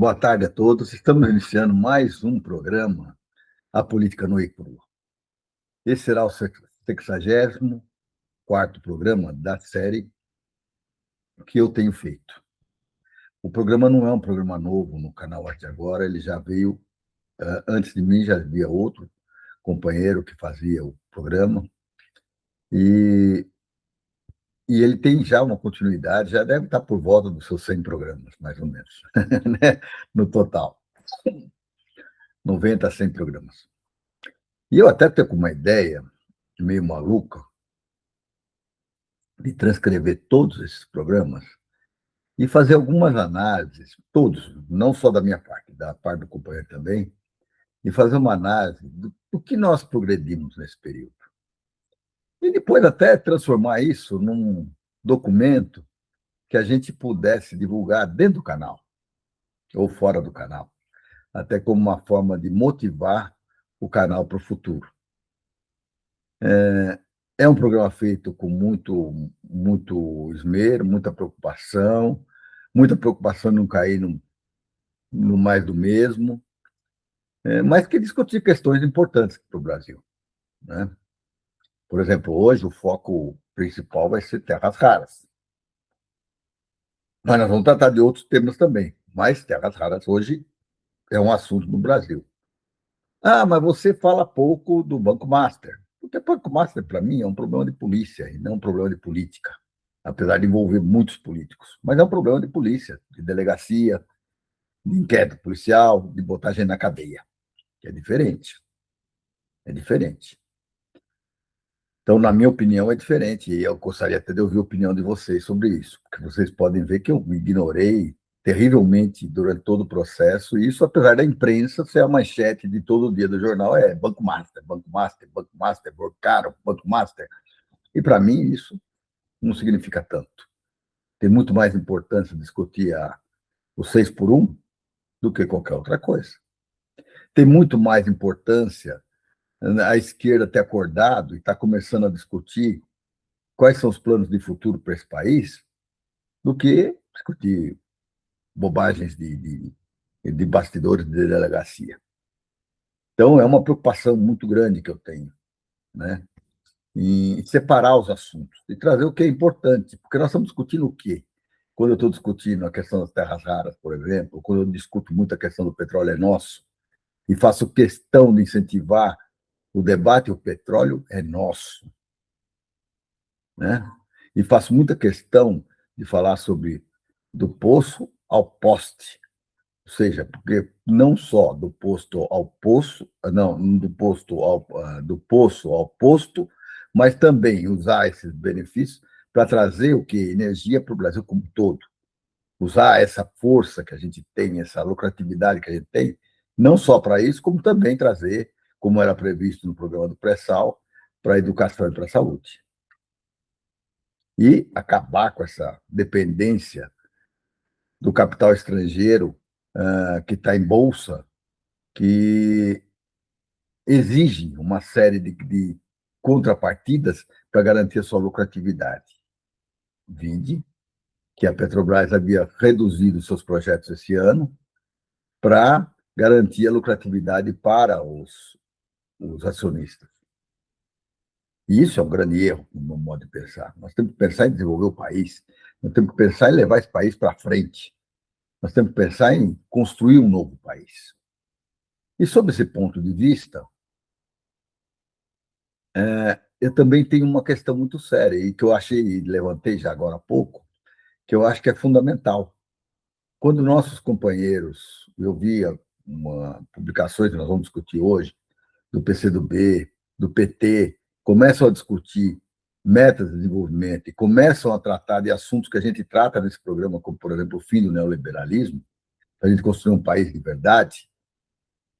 Boa tarde a todos. Estamos iniciando mais um programa, A Política Nua e Crua. Esse será o 64º programa da série que eu tenho feito. O programa não é um programa novo no canal Arte Agora, ele já veio, antes de mim já havia outro companheiro que fazia o programa, e, e ele tem já uma continuidade, já deve estar por volta dos seus 100 programas, mais ou menos, né? No total. 90 a 100 programas. E eu até tenho uma ideia meio maluca de transcrever todos esses programas e fazer algumas análises, todos, não só da minha parte, da parte do companheiro também, e fazer uma análise do que nós progredimos nesse período. E depois até transformar isso num documento que a gente pudesse divulgar dentro do canal ou fora do canal, até como uma forma de motivar o canal para o futuro. É um programa feito com muito esmero, muita preocupação em não cair no mais do mesmo, mas que discutir questões importantes para o Brasil, né? Por exemplo, hoje o foco principal vai ser terras raras. Mas nós vamos tratar de outros temas também, mas terras raras hoje é um assunto no Brasil. Ah, mas você fala pouco do Banco Master. Porque o Banco Master, para mim, é um problema de polícia e não um problema de política, apesar de envolver muitos políticos. Mas é um problema de polícia, de delegacia, de inquérito policial, de botar gente na cadeia, que é diferente. É diferente. Então, na minha opinião, é diferente. E eu gostaria até de ouvir a opinião de vocês sobre isso, porque vocês podem ver que eu me ignorei terrivelmente durante todo o processo, e isso apesar da imprensa ser a manchete de todo dia do jornal, é Banco Master, Banco Master, Banco Master, Caro, Banco Master. E para mim isso não significa tanto. Tem muito mais importância discutir o 6 por 1 do que qualquer outra coisa. Tem muito mais importância a esquerda ter acordado e está começando a discutir quais são os planos de futuro para esse país do que discutir bobagens de bastidores de delegacia. Então, é uma preocupação muito grande que eu tenho, né? Em separar os assuntos e trazer o que é importante, porque nós estamos discutindo o quê? Quando eu estou discutindo a questão das terras raras, por exemplo, quando eu discuto muito a questão do petróleo é nosso, e faço questão de incentivar o debate, o petróleo é nosso, né? E faço muita questão de falar sobre do poço ao poste, ou seja, porque não só do posto ao poço, não, do poço ao posto, mas também usar esses benefícios para trazer o que? Energia para o Brasil como um todo. Usar essa força que a gente tem, essa lucratividade que a gente tem, não só para isso, como também trazer, como era previsto no programa do pré-sal, para a educação e para a saúde. E acabar com essa dependência do capital estrangeiro que está em bolsa, que exige uma série de contrapartidas para garantir a sua lucratividade. Vide que a Petrobras havia reduzido seus projetos esse ano para garantir a lucratividade para os acionistas. E isso é um grande erro, no meu modo de pensar. Nós temos que pensar em desenvolver o país, nós temos que pensar em levar esse país para frente, nós temos que pensar em construir um novo país. E, sob esse ponto de vista, eu também tenho uma questão muito séria, e que eu achei, levantei já agora há pouco, que eu acho que é fundamental. Quando nossos companheiros, eu via publicações que nós vamos discutir hoje, do PCdoB, do PT, começam a discutir metas de desenvolvimento e começam a tratar de assuntos que a gente trata nesse programa, como, por exemplo, o fim do neoliberalismo, para a gente construir um país de verdade,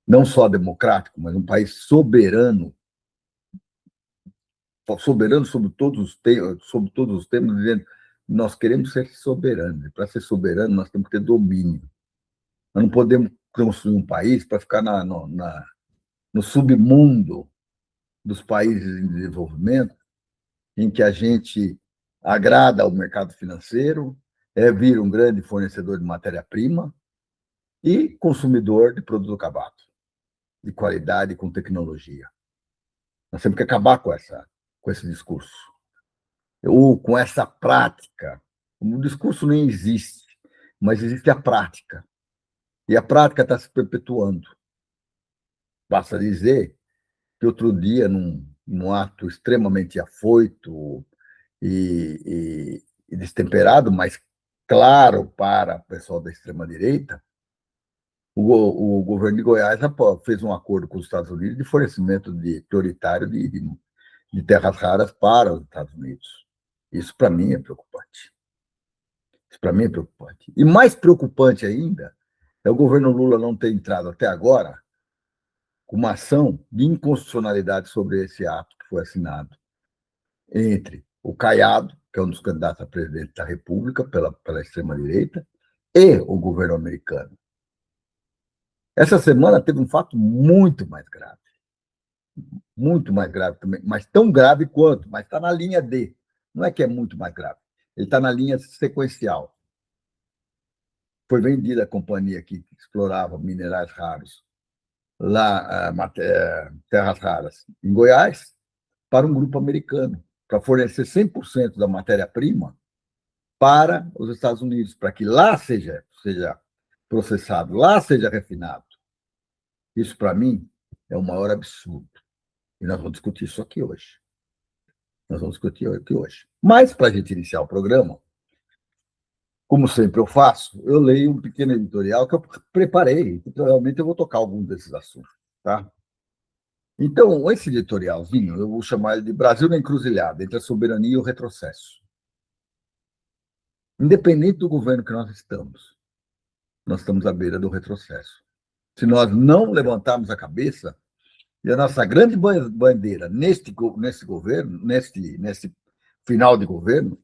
não só democrático, mas um país soberano sobre todos os temas, dizendo nós queremos ser soberanos. E para ser soberano, nós temos que ter domínio. Nós não podemos construir um país para ficar no submundo dos países em desenvolvimento, em que a gente agrada ao mercado financeiro, vira um grande fornecedor de matéria-prima, e consumidor de produto acabado, de qualidade com tecnologia. Nós temos que acabar com esse discurso, ou com essa prática. O discurso nem existe, mas existe a prática. E a prática está se perpetuando. Basta dizer que outro dia, num ato extremamente afoito e destemperado, mas claro para o pessoal da extrema-direita, o governo de Goiás fez um acordo com os Estados Unidos de fornecimento prioritário de terras raras para os Estados Unidos. Isso, para mim, é preocupante. Isso, para mim, é preocupante. E mais preocupante ainda é o governo Lula não ter entrado até agora com uma ação de inconstitucionalidade sobre esse ato que foi assinado entre o Caiado, que é um dos candidatos a presidente da República pela extrema-direita, e o governo americano. Essa semana teve um fato muito mais grave também, mas tão grave quanto, mas está na linha D. Não é que é muito mais grave, ele está na linha sequencial. Foi vendida a companhia que explorava minerais raros, lá, terras raras, em Goiás, para um grupo americano, para fornecer 100% da matéria-prima para os Estados Unidos, para que lá seja processado, lá seja refinado. Isso, para mim, é o maior absurdo. E nós vamos discutir isso aqui hoje. Nós vamos discutir aqui hoje. Mas, para a gente iniciar o programa, como sempre eu faço, eu leio um pequeno editorial que eu preparei. Provavelmente eu vou tocar algum desses assuntos. Tá? Então, esse editorialzinho, eu vou chamar ele de Brasil na encruzilhada, entre a soberania e o retrocesso. Independente do governo que nós estamos à beira do retrocesso. Se nós não levantarmos a cabeça, e a nossa grande bandeira nesse governo, nesse final de governo,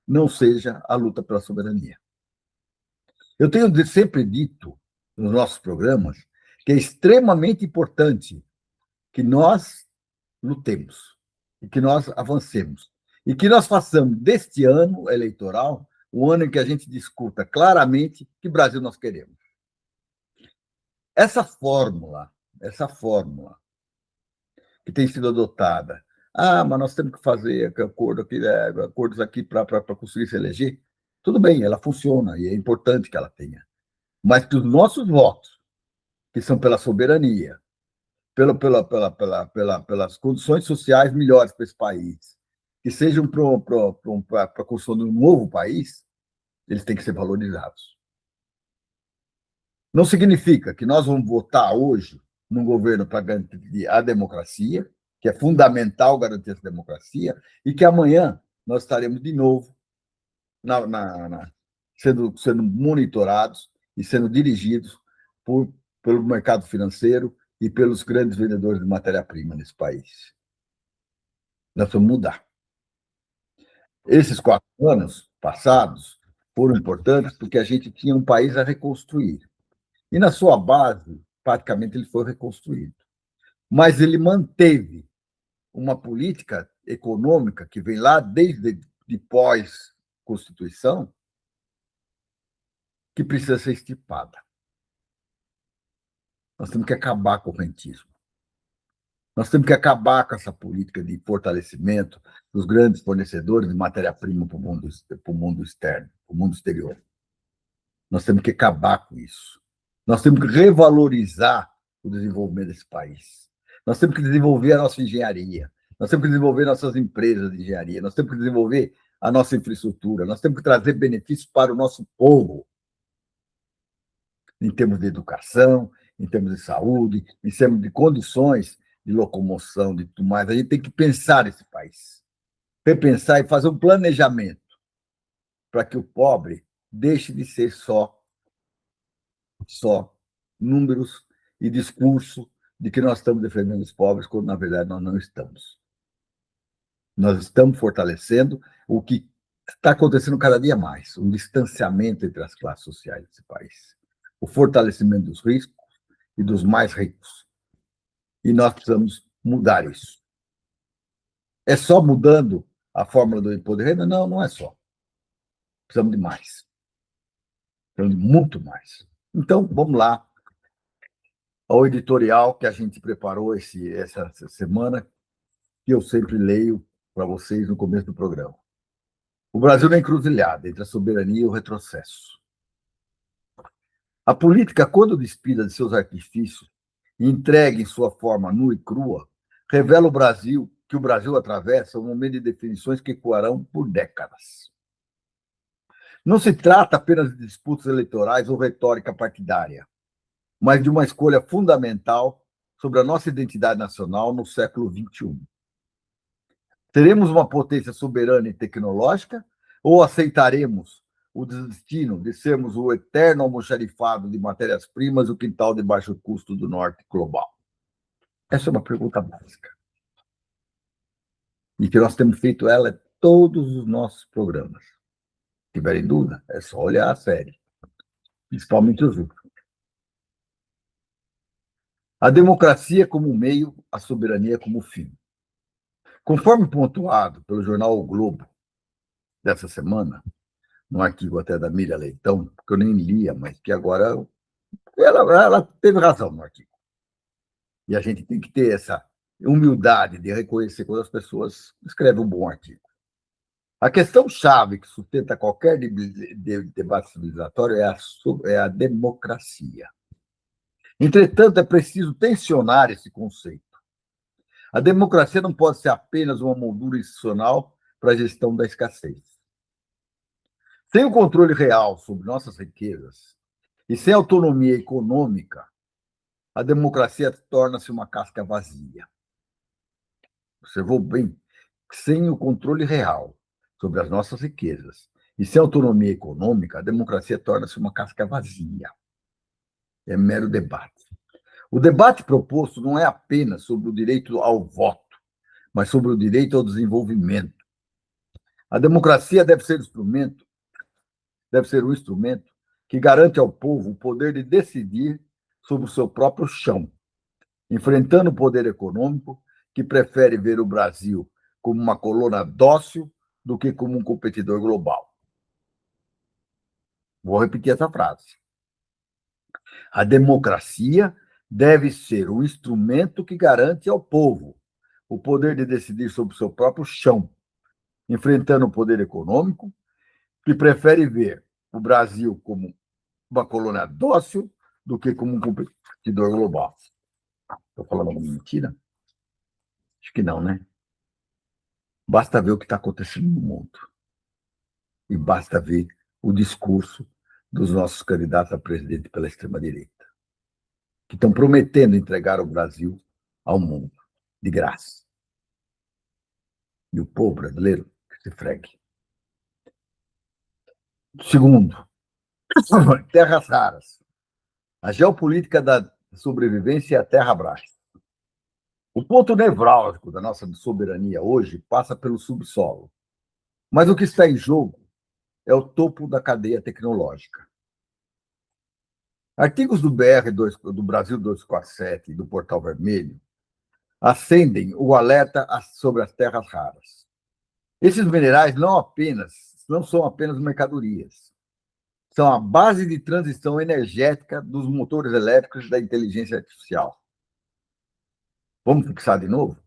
não seja a luta pela soberania. Eu tenho sempre dito nos nossos programas que é extremamente importante que nós lutemos, e que nós avancemos, e que nós façamos deste ano eleitoral o ano em que a gente discuta claramente que Brasil nós queremos. Essa fórmula que tem sido adotada, mas nós temos que fazer acordos aqui para conseguir se eleger, tudo bem, ela funciona e é importante que ela tenha, mas que os nossos votos, que são pela soberania, pelas condições sociais melhores para esse país, que sejam para a construção de um novo país, eles têm que ser valorizados. Não significa que nós vamos votar hoje num governo para garantir a democracia, que é fundamental garantir essa democracia, e que amanhã nós estaremos de novo sendo monitorados e sendo dirigidos pelo mercado financeiro e pelos grandes vendedores de matéria-prima nesse país. Nós vamos mudar. Esses 4 anos passados foram importantes porque a gente tinha um país a reconstruir. E, na sua base, praticamente ele foi reconstruído. Mas ele manteve uma política econômica que vem lá desde pós-Constituição, que precisa ser extirpada. Nós temos que acabar com o rentismo. Nós temos que acabar com essa política de fortalecimento dos grandes fornecedores de matéria-prima para o mundo externo, para o mundo exterior. Nós temos que acabar com isso. Nós temos que revalorizar o desenvolvimento desse país. Nós temos que desenvolver a nossa engenharia. Nós temos que desenvolver nossas empresas de engenharia. Nós temos que desenvolver a nossa infraestrutura. Nós temos que trazer benefícios para o nosso povo, em termos de educação, em termos de saúde, em termos de condições de locomoção, de tudo mais. A gente tem que pensar esse país, repensar e fazer um planejamento para que o pobre deixe de ser só números e discurso de que nós estamos defendendo os pobres, quando, na verdade, nós não estamos. Nós estamos fortalecendo o que está acontecendo cada dia mais, um distanciamento entre as classes sociais desse país, o fortalecimento dos ricos e dos mais ricos. E nós precisamos mudar isso. É só mudando a fórmula do imposto de renda? Não, não é só. Precisamos de mais. Precisamos de muito mais. Então, vamos lá ao editorial que a gente preparou essa semana, que eu sempre leio para vocês no começo do programa. O Brasil na encruzilhada entre a soberania e o retrocesso. A política, quando despida de seus artifícios e entregue em sua forma nua e crua, revela que o Brasil atravessa um momento de definições que ecoarão por décadas. Não se trata apenas de disputas eleitorais ou retórica partidária, mas de uma escolha fundamental sobre a nossa identidade nacional no século XXI. Teremos uma potência soberana e tecnológica ou aceitaremos o destino de sermos o eterno almoxarifado de matérias-primas e o quintal de baixo custo do norte global? Essa é uma pergunta básica. E que nós temos feito ela em todos os nossos programas. Se tiverem dúvida, é só olhar a série, principalmente os últimos. A democracia como meio, a soberania como fim. Conforme pontuado pelo jornal O Globo dessa semana, num artigo até da Miriam Leitão, que eu nem lia, mas que agora ela teve razão no artigo. E a gente tem que ter essa humildade de reconhecer quando as pessoas escrevem um bom artigo. A questão-chave que sustenta qualquer debate civilizatório é a democracia. Entretanto, é preciso tensionar esse conceito. A democracia não pode ser apenas uma moldura institucional para a gestão da escassez. Sem o controle real sobre nossas riquezas e sem autonomia econômica, a democracia torna-se uma casca vazia. Observou bem? Sem o controle real sobre as nossas riquezas e sem autonomia econômica, a democracia torna-se uma casca vazia. É mero debate. O debate proposto não é apenas sobre o direito ao voto, mas sobre o direito ao desenvolvimento. A democracia deve ser um instrumento que garante ao povo o poder de decidir sobre o seu próprio chão, enfrentando o poder econômico que prefere ver o Brasil como uma colônia dócil do que como um competidor global. Vou repetir essa frase. A democracia deve ser um instrumento que garante ao povo o poder de decidir sobre o seu próprio chão, enfrentando o poder econômico que prefere ver o Brasil como uma colônia dócil do que como um competidor global. Estou falando alguma mentira? Acho que não, né? Basta ver o que está acontecendo no mundo. E basta ver o discurso dos nossos candidatos a presidente pela extrema-direita, que estão prometendo entregar o Brasil ao mundo, de graça. E o povo brasileiro que se fregue. Segundo, terras raras. A geopolítica da sobrevivência é a terra brás. O ponto nevrálgico da nossa soberania hoje passa pelo subsolo. Mas o que está em jogo é o topo da cadeia tecnológica. Artigos do Brasil 247 e do Portal Vermelho acendem o alerta sobre as terras raras. Esses minerais não são apenas mercadorias, são a base de transição energética dos motores elétricos e da inteligência artificial. Vamos fixar de novo?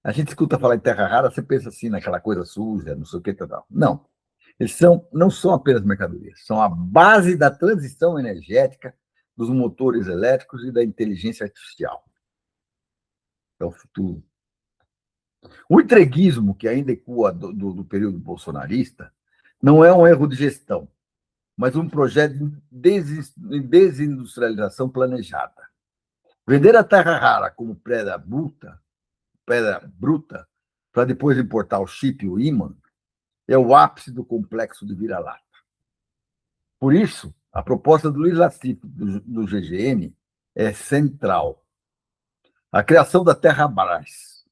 A gente escuta falar em terra rara, você pensa assim naquela coisa suja, não sei o que, tal. Não. Não são apenas mercadorias, são a base da transição energética dos motores elétricos e da inteligência artificial. É o futuro. O entreguismo, que ainda ecoa do período bolsonarista, não é um erro de gestão, mas um projeto de desindustrialização planejada. Vender a terra rara como pedra bruta, para depois importar o chip e o ímã, é o ápice do complexo de vira-lata. Por isso, a proposta do Luiz Lacife, do GGN, é central. A criação da Terrabras.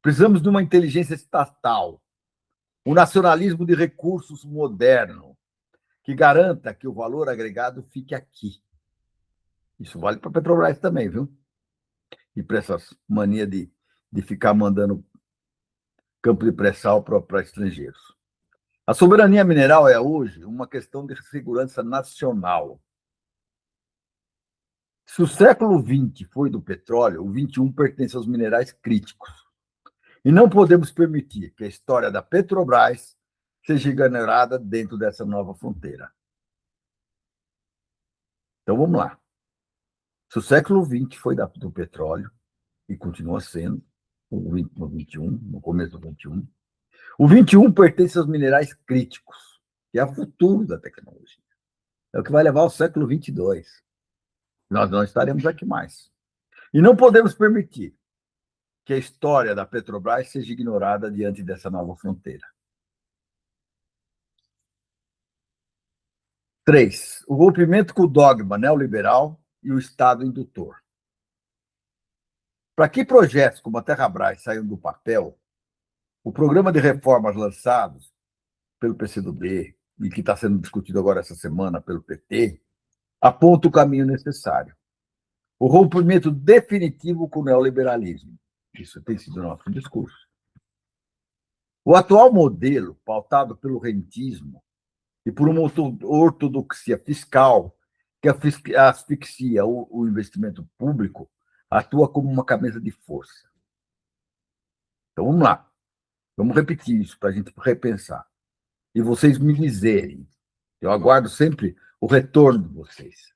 Precisamos de uma inteligência estatal, um nacionalismo de recursos moderno, que garanta que o valor agregado fique aqui. Isso vale para a Petrobras também, viu? E para essas manias de ficar mandando campo de pré-sal para estrangeiros. A soberania mineral é hoje uma questão de segurança nacional. Se o século XX foi do petróleo, o XXI pertence aos minerais críticos. E não podemos permitir que a história da Petrobras seja ignorada dentro dessa nova fronteira. Então, vamos lá. Se o século XX foi do petróleo, e continua sendo, no XXI, no começo do XXI, o XXI pertence aos minerais críticos, que é o futuro da tecnologia. É o que vai levar ao século XXII. Nós não estaremos aqui mais. E não podemos permitir que a história da Petrobras seja ignorada diante dessa nova fronteira. 3. O rompimento com o dogma neoliberal e o Estado indutor. Para que projetos como a Terrabras saiam do papel, o programa de reformas lançados pelo PCdoB e que está sendo discutido agora essa semana pelo PT aponta o caminho necessário. O rompimento definitivo com o neoliberalismo. Isso tem sido o nosso discurso. O atual modelo, pautado pelo rentismo e por uma ortodoxia fiscal que asfixia o investimento público, atua como uma camisa de força. Então, vamos lá. Vamos repetir isso para a gente repensar. E vocês me dizerem. Eu aguardo sempre o retorno de vocês.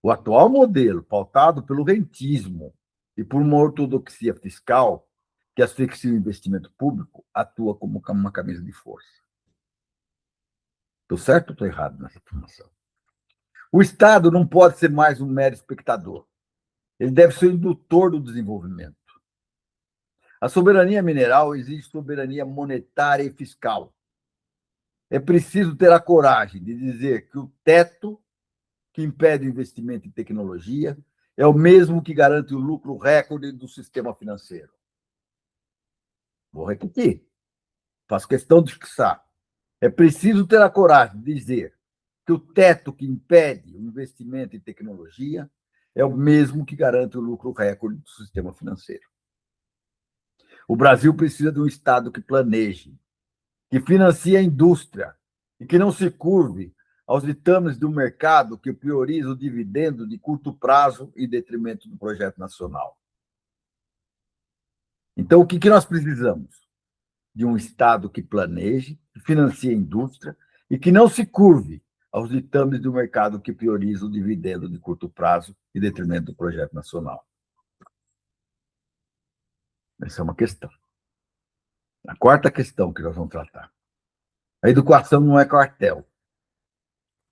O atual modelo, pautado pelo rentismo e por uma ortodoxia fiscal que asfixia o investimento público, atua como uma camisa de força. Estou certo ou estou errado nessa afirmação? O Estado não pode ser mais um mero espectador. Ele deve ser o indutor do desenvolvimento. A soberania mineral exige soberania monetária e fiscal. É preciso ter a coragem de dizer que o teto que impede o investimento em tecnologia é o mesmo que garante o lucro recorde do sistema financeiro. Vou repetir. Faço questão de fixar. É preciso ter a coragem de dizer que o teto que impede o investimento em tecnologia é o mesmo que garante o lucro recorde do sistema financeiro. O Brasil precisa de um Estado que planeje, que financie a indústria e que não se curve aos ditames do mercado que prioriza o dividendo de curto prazo em detrimento do projeto nacional. Então, o que nós precisamos? De um Estado que planeje, que financie a indústria e que não se curve aos ditames do mercado que prioriza o dividendo de curto prazo em detrimento do projeto nacional. Essa é uma questão. A quarta questão que nós vamos tratar. A educação não é quartel.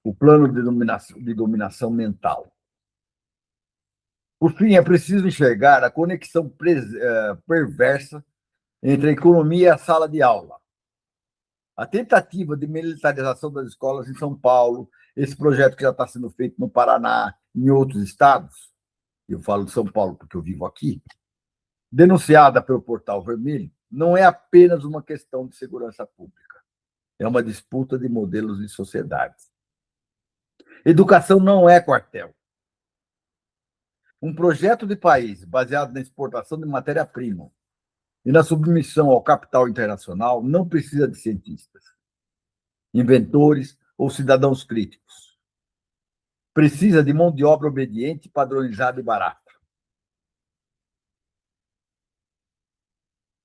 O plano de dominação mental. Por fim, é preciso enxergar a conexão perversa entre a economia e a sala de aula. A tentativa de militarização das escolas em São Paulo, esse projeto que já está sendo feito no Paraná, em outros estados, eu falo de São Paulo porque eu vivo aqui, denunciada pelo Portal Vermelho, não é apenas uma questão de segurança pública, é uma disputa de modelos de sociedade. Educação não é quartel. Um projeto de país baseado na exportação de matéria-prima e na submissão ao capital internacional não precisa de cientistas, inventores ou cidadãos críticos. Precisa de mão de obra obediente, padronizada e barata.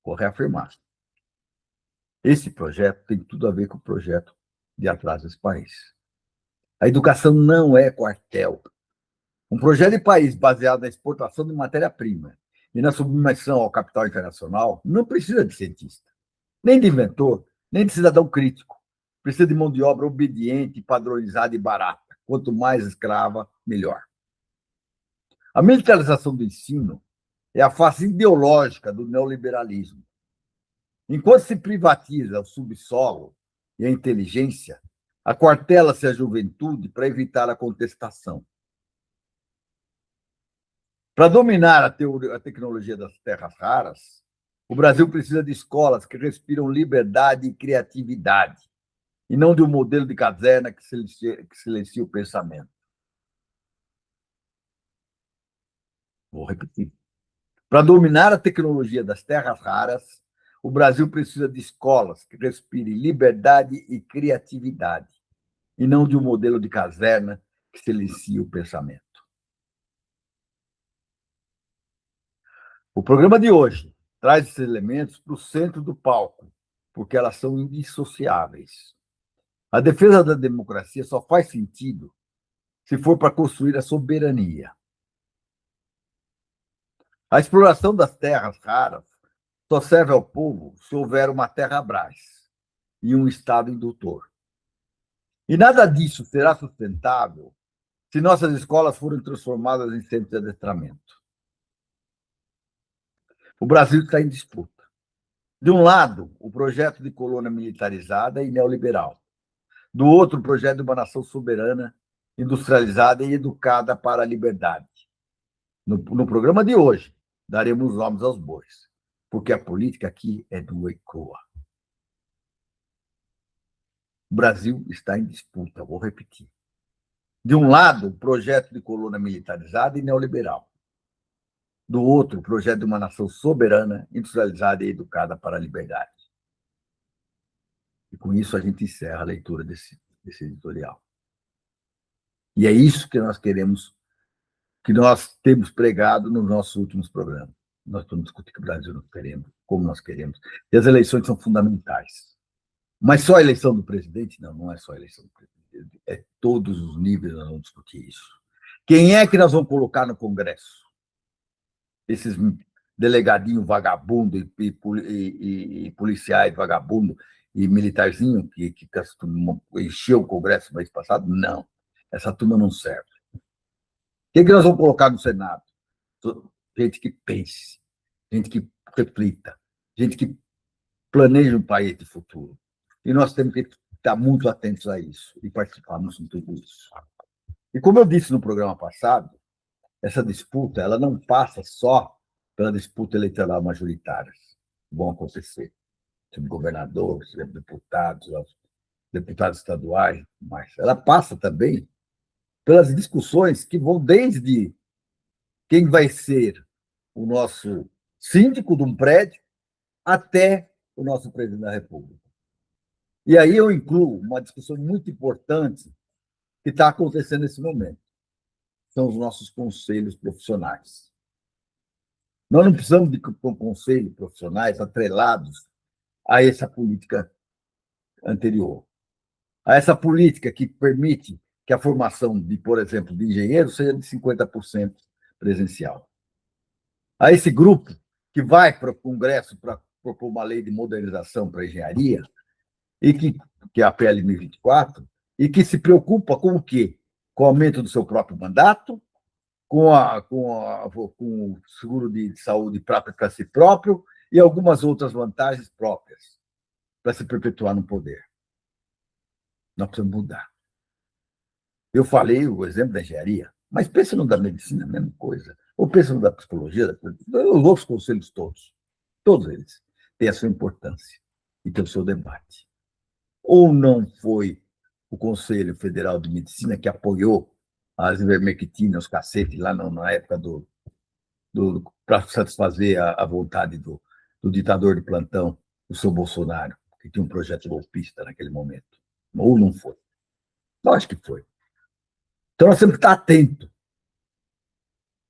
Vou reafirmar. Esse projeto tem tudo a ver com o projeto de atrás desse país. A educação não é quartel. Um projeto de país baseado na exportação de matéria-prima e na submissão ao capital internacional não precisa de cientista, nem de inventor, nem de cidadão crítico. Precisa de mão de obra obediente, padronizada e barata. Quanto mais escrava, melhor. A militarização do ensino é a face ideológica do neoliberalismo. Enquanto se privatiza o subsolo e a inteligência, aquartela-se a juventude para evitar a contestação. Para dominar a tecnologia das terras raras, o Brasil precisa de escolas que respiram liberdade e criatividade, e não de um modelo de caserna que silencia o pensamento. Vou repetir. Para dominar a tecnologia das terras raras, o Brasil precisa de escolas que respirem liberdade e criatividade, e não de um modelo de caserna que silencia o pensamento. O programa de hoje traz esses elementos para o centro do palco, porque elas são indissociáveis. A defesa da democracia só faz sentido se for para construir a soberania. A exploração das terras raras só serve ao povo se houver uma terra-brás e um Estado indutor. E nada disso será sustentável se nossas escolas forem transformadas em centros de adestramento. O Brasil está em disputa. De um lado, o projeto de colônia militarizada e neoliberal. Do outro, o projeto de uma nação soberana, industrializada e educada para a liberdade. No programa de hoje, daremos nomes aos bois, porque a política aqui é nua e crua. O Brasil está em disputa, vou repetir. De um lado, o projeto de colônia militarizada e neoliberal. Do outro, o projeto de uma nação soberana, industrializada e educada para a liberdade. E com isso a gente encerra a leitura desse editorial. E é isso que nós queremos, que nós temos pregado nos nossos últimos programas. Nós vamos discutir que o Brasil nós queremos, como nós queremos. E as eleições são fundamentais. Mas só a eleição do presidente? Não, não é só a eleição do presidente. É todos os níveis nós vamos discutir isso. Quem é que nós vamos colocar no Congresso? Esses delegadinhos vagabundo e policiais vagabundo e militarzinho que encheu o Congresso no mês passado? Não. Essa turma não serve. Quem que nós vamos colocar no Senado? Gente que pense, gente que reflita, gente que planeje um país de futuro. E nós temos que estar muito atentos a isso e participarmos de tudo isso. E como eu disse no programa passado, essa disputa ela não passa só pela disputa eleitoral majoritária que vão acontecer, sobre governadores, deputados estaduais, mas ela passa também pelas discussões que vão desde quem vai ser o nosso síndico de um prédio até o nosso presidente da República. E aí eu incluo uma discussão muito importante que está acontecendo nesse momento. São os nossos conselhos profissionais. Nós não precisamos de conselhos profissionais atrelados a essa política anterior, a essa política que permite que a formação de, por exemplo, de engenheiros seja de 50% presencial. A esse grupo que vai para o Congresso para propor uma lei de modernização para a engenharia, e que é a PL 1024, e que se preocupa com o quê? Com o aumento do seu próprio mandato, com o seguro de saúde próprio para si próprio e algumas outras vantagens próprias para se perpetuar no poder. Nós precisamos mudar. Eu falei o exemplo da engenharia, mas pensa no da medicina, a mesma coisa. Ou pensa no da psicologia, os outros conselhos todos eles têm a sua importância e têm o seu debate. Ou não foi o Conselho Federal de Medicina que apoiou as ivermectina, os cacetes, lá na época para satisfazer a vontade do ditador de plantão, o seu Bolsonaro, que tinha um projeto golpista naquele momento. Ou não foi? Eu acho que foi. Então, nós temos que estar atentos.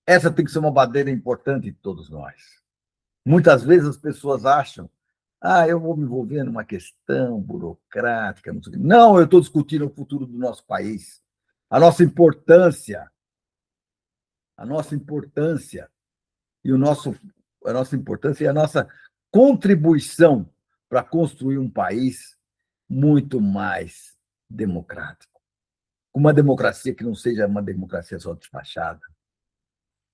Essa tem que ser uma bandeira importante de todos nós. Muitas vezes as pessoas acham eu vou me envolver numa questão burocrática. Não, eu estou discutindo o futuro do nosso país, a nossa importância e a nossa importância e a nossa contribuição para construir um país muito mais democrático, com uma democracia que não seja uma democracia só despachada,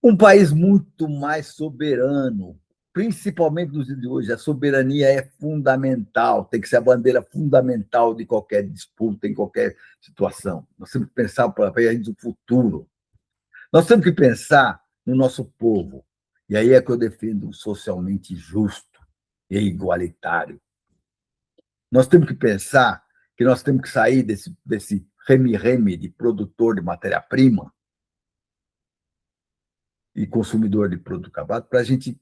um país muito mais soberano. Principalmente nos dias de hoje, a soberania é fundamental, tem que ser a bandeira fundamental de qualquer disputa, em qualquer situação. Nós temos que pensar para o país do futuro. Nós temos que pensar no nosso povo. E aí é que eu defendo o socialmente justo e igualitário. Nós temos que pensar que nós temos que sair desse reme-reme de produtor de matéria-prima e consumidor de produto acabado para a gente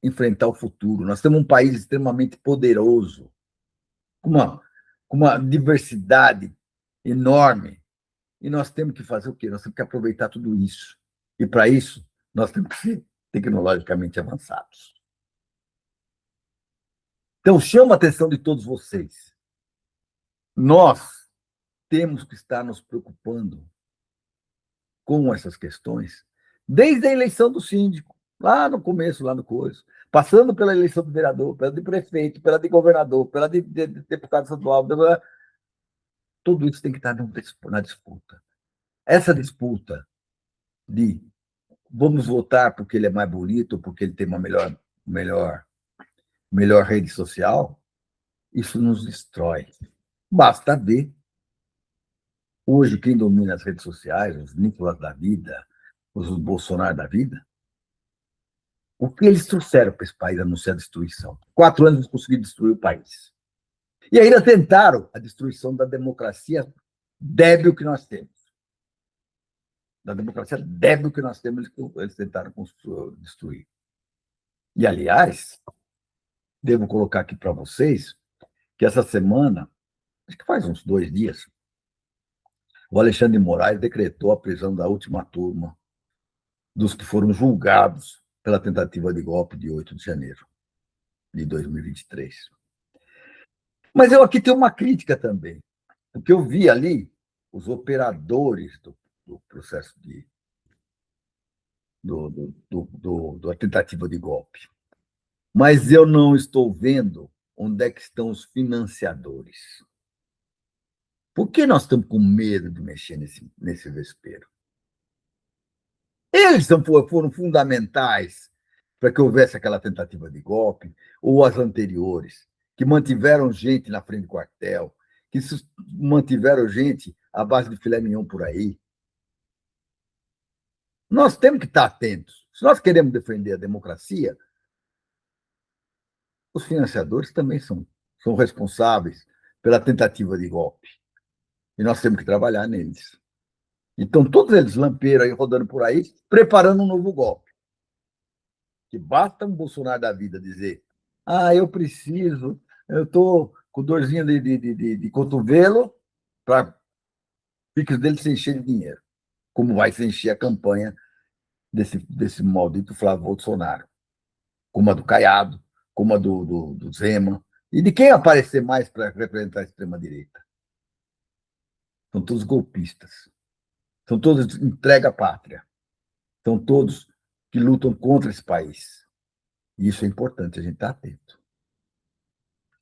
enfrentar o futuro. Nós temos um país extremamente poderoso, com uma diversidade enorme, e nós temos que fazer o quê? Nós temos que aproveitar tudo isso. E, para isso, nós temos que ser tecnologicamente avançados. Então, chama a atenção de todos vocês. Nós temos que estar nos preocupando com essas questões desde a eleição do síndico, lá no começo, lá no começo, passando pela eleição do vereador, pela de prefeito, pela de governador, pela de deputado estadual, tudo isso tem que estar na disputa. Essa disputa de vamos votar porque ele é mais bonito, porque ele tem uma melhor rede social, isso nos destrói. Basta ver hoje quem domina as redes sociais, os Nicolas da vida, os Bolsonaro da vida, o que eles trouxeram para esse país a anunciar a destruição? 4 anos eles conseguiram destruir o país. E ainda tentaram a destruição da democracia débil que nós temos. Da democracia débil que nós temos, eles tentaram destruir. E, aliás, devo colocar aqui para vocês que essa semana, acho que faz uns 2 dias, o Alexandre de Moraes decretou a prisão da última turma dos que foram julgados pela tentativa de golpe de 8 de janeiro de 2023. Mas eu aqui tenho uma crítica também, porque eu vi ali os operadores do processo da tentativa de golpe. Mas eu não estou vendo onde é que estão os financiadores. Por que nós estamos com medo de mexer nesse vespeiro? Eles foram fundamentais para que houvesse aquela tentativa de golpe, ou as anteriores, que mantiveram gente na frente do quartel, que mantiveram gente à base de filé mignon por aí. Nós temos que estar atentos. Se nós queremos defender a democracia, os financiadores também são responsáveis pela tentativa de golpe. E nós temos que trabalhar neles. Então, todos eles lampeiros aí, rodando por aí, preparando um novo golpe. Que basta um Bolsonaro da vida dizer: eu estou com dorzinha de cotovelo para fique dele se encher de dinheiro. Como vai se encher a campanha desse maldito Flávio Bolsonaro. Como a do Caiado, como a do Zema. E de quem aparecer mais para representar a extrema-direita? São todos golpistas. São todos entrega à pátria. São todos que lutam contra esse país. E isso é importante a gente estar atento.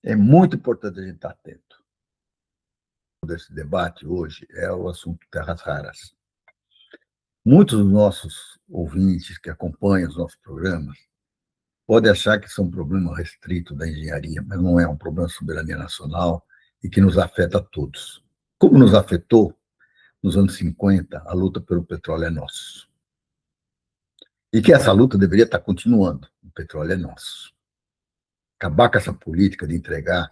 É muito importante a gente estar atento. Esse debate hoje é o assunto terras raras. Muitos dos nossos ouvintes que acompanham os nossos programas podem achar que isso é um problema restrito da engenharia, mas não é um problema de soberania nacional e que nos afeta a todos. Como nos afetou nos anos 50, a luta pelo petróleo é nosso. E que essa luta deveria estar continuando. O petróleo é nosso. Acabar com essa política de entregar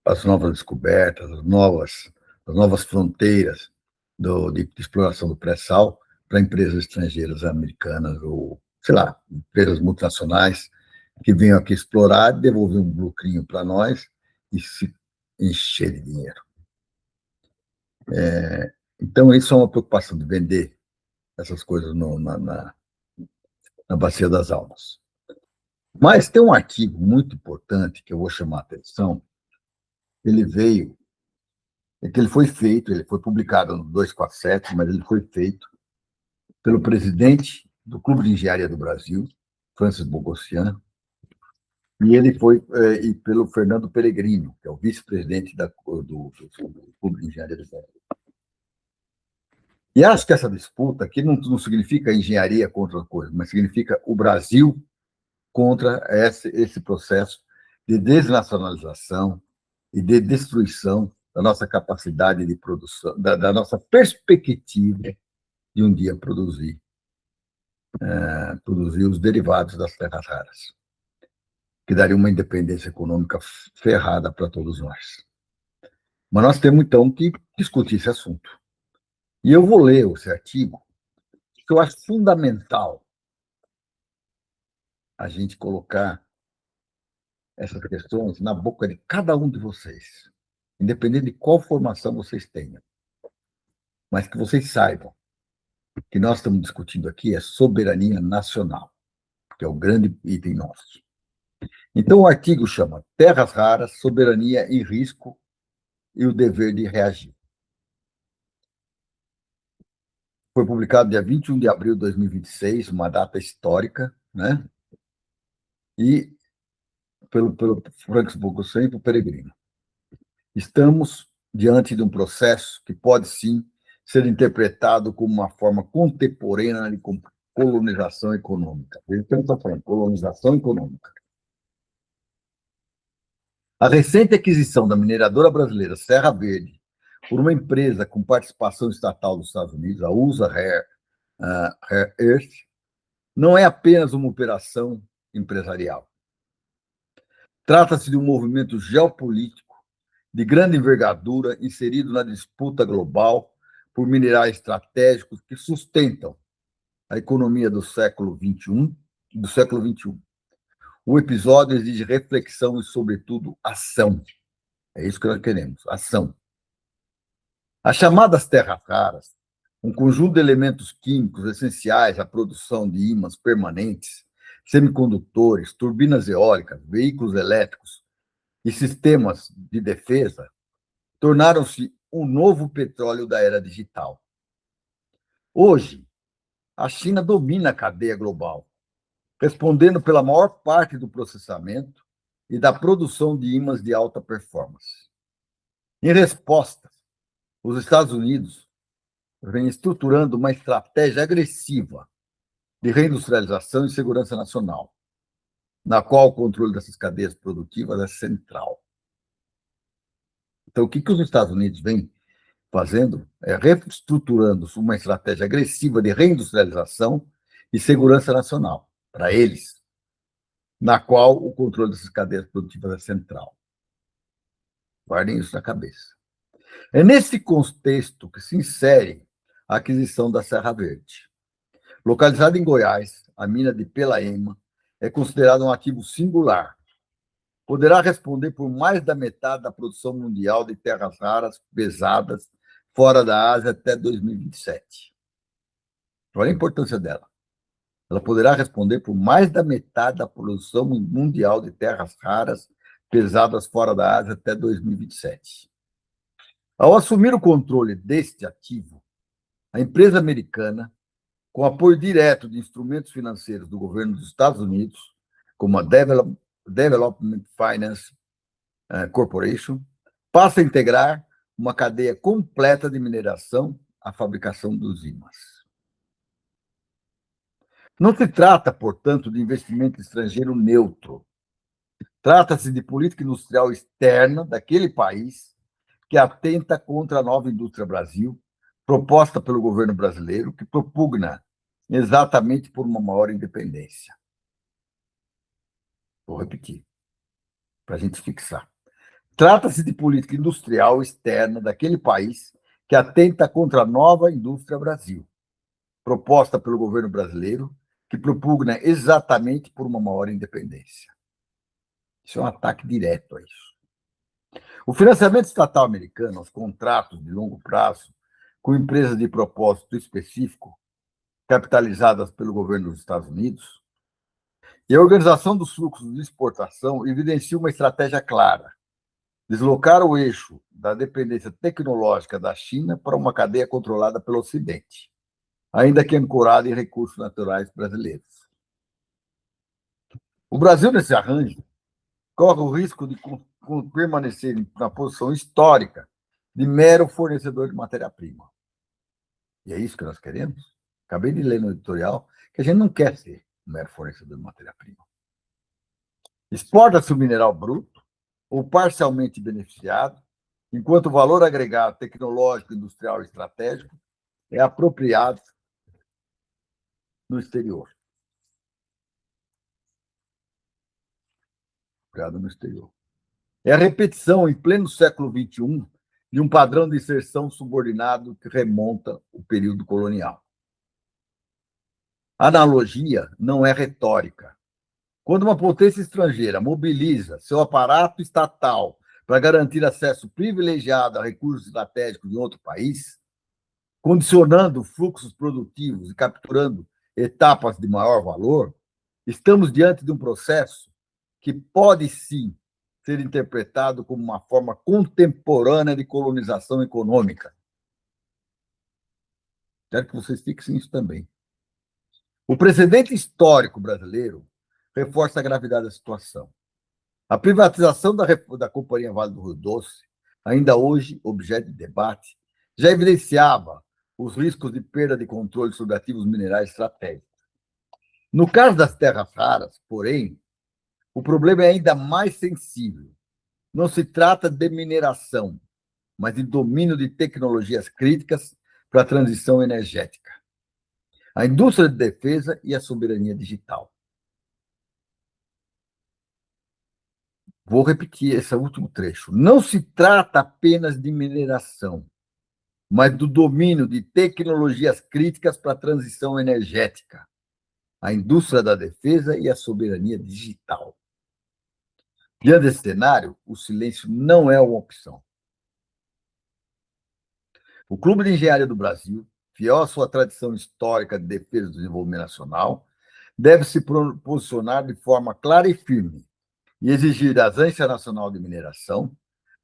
as novas descobertas, as novas fronteiras de exploração do pré-sal para empresas estrangeiras americanas ou, sei lá, empresas multinacionais que venham aqui explorar, devolver um lucrinho para nós e se encher de dinheiro. Então, isso é uma preocupação de vender essas coisas na Bacia das Almas. Mas tem um artigo muito importante que eu vou chamar a atenção. Ele foi publicado no 247, mas ele foi feito pelo presidente do Clube de Engenharia do Brasil, Francis Bogossian, e pelo Fernando Peregrino, que é o vice-presidente do Clube de Engenharia do Brasil. E acho que essa disputa aqui não significa engenharia contra outra coisa, mas significa o Brasil contra esse processo de desnacionalização e de destruição da nossa capacidade de produção, da nossa perspectiva de um dia produzir os derivados das terras raras, que daria uma independência econômica ferrada para todos nós. Mas nós temos, então, que discutir esse assunto. E eu vou ler esse artigo, que eu acho fundamental a gente colocar essas questões na boca de cada um de vocês, independente de qual formação vocês tenham. Mas que vocês saibam que nós estamos discutindo aqui é soberania nacional, que é o grande item nosso. Então, o artigo chama Terras Raras, Soberania em Risco e o Dever de Reagir. Foi publicado dia 21 de abril de 2026, uma data histórica, né? E pelo Francis Bogossian e pelo Peregrino. Estamos diante de um processo que pode, sim, ser interpretado como uma forma contemporânea de colonização econômica. Ele está falando colonização econômica. A recente aquisição da mineradora brasileira Serra Verde por uma empresa com participação estatal dos Estados Unidos, a USA Rare Earth, não é apenas uma operação empresarial. Trata-se de um movimento geopolítico de grande envergadura inserido na disputa global por minerais estratégicos que sustentam a economia do século XXI. O episódio exige reflexão e, sobretudo, ação. É isso que nós queremos, ação. As chamadas terras raras, um conjunto de elementos químicos essenciais à produção de ímãs permanentes, semicondutores, turbinas eólicas, veículos elétricos e sistemas de defesa, tornaram-se um novo petróleo da era digital. Hoje, a China domina a cadeia global, respondendo pela maior parte do processamento e da produção de ímãs de alta performance. Em resposta, os Estados Unidos vêm estruturando uma estratégia agressiva de reindustrialização e segurança nacional, na qual o controle dessas cadeias produtivas é central. Então, o que os Estados Unidos vêm fazendo é reestruturando uma estratégia agressiva de reindustrialização e segurança nacional, para eles, na qual o controle dessas cadeias produtivas é central. Guardem isso na cabeça. É nesse contexto que se insere a aquisição da Serra Verde. Localizada em Goiás, a mina de Pelaema é considerada um ativo singular. Poderá responder por mais da metade da produção mundial de terras raras pesadas fora da Ásia até 2027. Olha a importância dela. Ela poderá responder por mais da metade da produção mundial de terras raras pesadas fora da Ásia até 2027. Ao assumir o controle deste ativo, a empresa americana, com apoio direto de instrumentos financeiros do governo dos Estados Unidos, como a Development Finance Corporation, passa a integrar uma cadeia completa de mineração à fabricação dos ímãs. Não se trata, portanto, de investimento estrangeiro neutro. Trata-se de política industrial externa daquele país que atenta contra a nova indústria Brasil, proposta pelo governo brasileiro, que propugna exatamente por uma maior independência. Vou repetir, para a gente fixar. Trata-se de política industrial externa daquele país que atenta contra a nova indústria Brasil, proposta pelo governo brasileiro, que propugna exatamente por uma maior independência. Isso é um ataque direto a isso. O financiamento estatal americano aos contratos de longo prazo com empresas de propósito específico, capitalizadas pelo governo dos Estados Unidos, e a organização dos fluxos de exportação evidencia uma estratégia clara: deslocar o eixo da dependência tecnológica da China para uma cadeia controlada pelo Ocidente, ainda que ancorada em recursos naturais brasileiros. O Brasil, nesse arranjo, corre o risco de permanecer na posição histórica de mero fornecedor de matéria-prima. E é isso que nós queremos? Acabei de ler no editorial que a gente não quer ser um mero fornecedor de matéria-prima. Exporta-se o mineral bruto ou parcialmente beneficiado, enquanto o valor agregado tecnológico, industrial e estratégico é apropriado no exterior. Apropriado no exterior. É a repetição, em pleno século XXI, de um padrão de inserção subordinado que remonta o período colonial. A analogia não é retórica. Quando uma potência estrangeira mobiliza seu aparato estatal para garantir acesso privilegiado a recursos estratégicos de outro país, condicionando fluxos produtivos e capturando etapas de maior valor, estamos diante de um processo que pode sim ser interpretado como uma forma contemporânea de colonização econômica. Quero que vocês fixem isso também. O precedente histórico brasileiro reforça a gravidade da situação. A privatização da Companhia Vale do Rio Doce, ainda hoje objeto de debate, já evidenciava os riscos de perda de controle sobre ativos minerais estratégicos. No caso das terras raras, porém, o problema é ainda mais sensível. Não se trata de mineração, mas de domínio de tecnologias críticas para a transição energética, a indústria de defesa e a soberania digital. Vou repetir esse último trecho. Não se trata apenas de mineração, mas do domínio de tecnologias críticas para a transição energética, a indústria da defesa e a soberania digital. Diante desse cenário, o silêncio não é uma opção. O Clube de Engenharia do Brasil, fiel à sua tradição histórica de defesa do desenvolvimento nacional, deve se posicionar de forma clara e firme e exigir da Agência Nacional de Mineração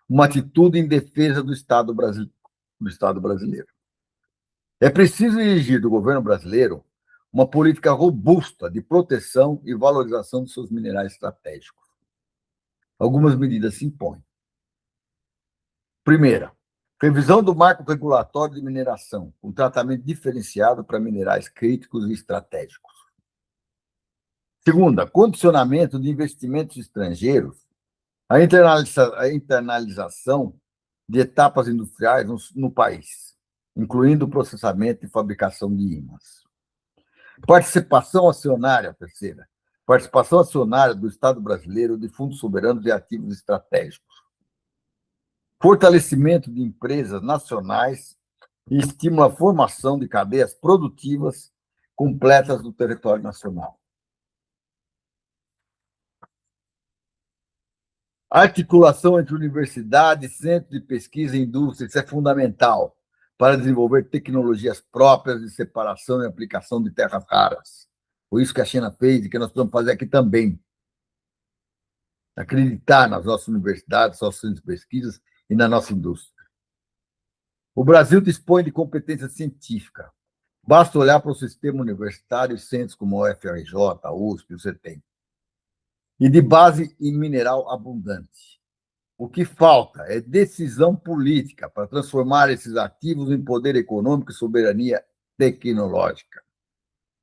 uma atitude em defesa do Estado brasileiro. É preciso exigir do governo brasileiro uma política robusta de proteção e valorização dos seus minerais estratégicos. Algumas medidas se impõem. Primeira, revisão do marco regulatório de mineração, com tratamento diferenciado para minerais críticos e estratégicos. Segunda, condicionamento de investimentos estrangeiros à internalização de etapas industriais no país, incluindo o processamento e fabricação de ímãs. Participação acionária, terceira. Participação acionária do Estado brasileiro de fundos soberanos e ativos estratégicos. Fortalecimento de empresas nacionais e estimula a formação de cadeias produtivas completas no território nacional. A articulação entre universidades, centros de pesquisa e indústria, isso é fundamental para desenvolver tecnologias próprias de separação e aplicação de terras raras. Foi isso que a China fez e que nós precisamos fazer aqui também. Acreditar nas nossas universidades, nossos centros de pesquisas e na nossa indústria. O Brasil dispõe de competência científica. Basta olhar para o sistema universitário e centros como o FRJ, a USP, o CETEM. E de base em mineral abundante. O que falta é decisão política para transformar esses ativos em poder econômico e soberania tecnológica.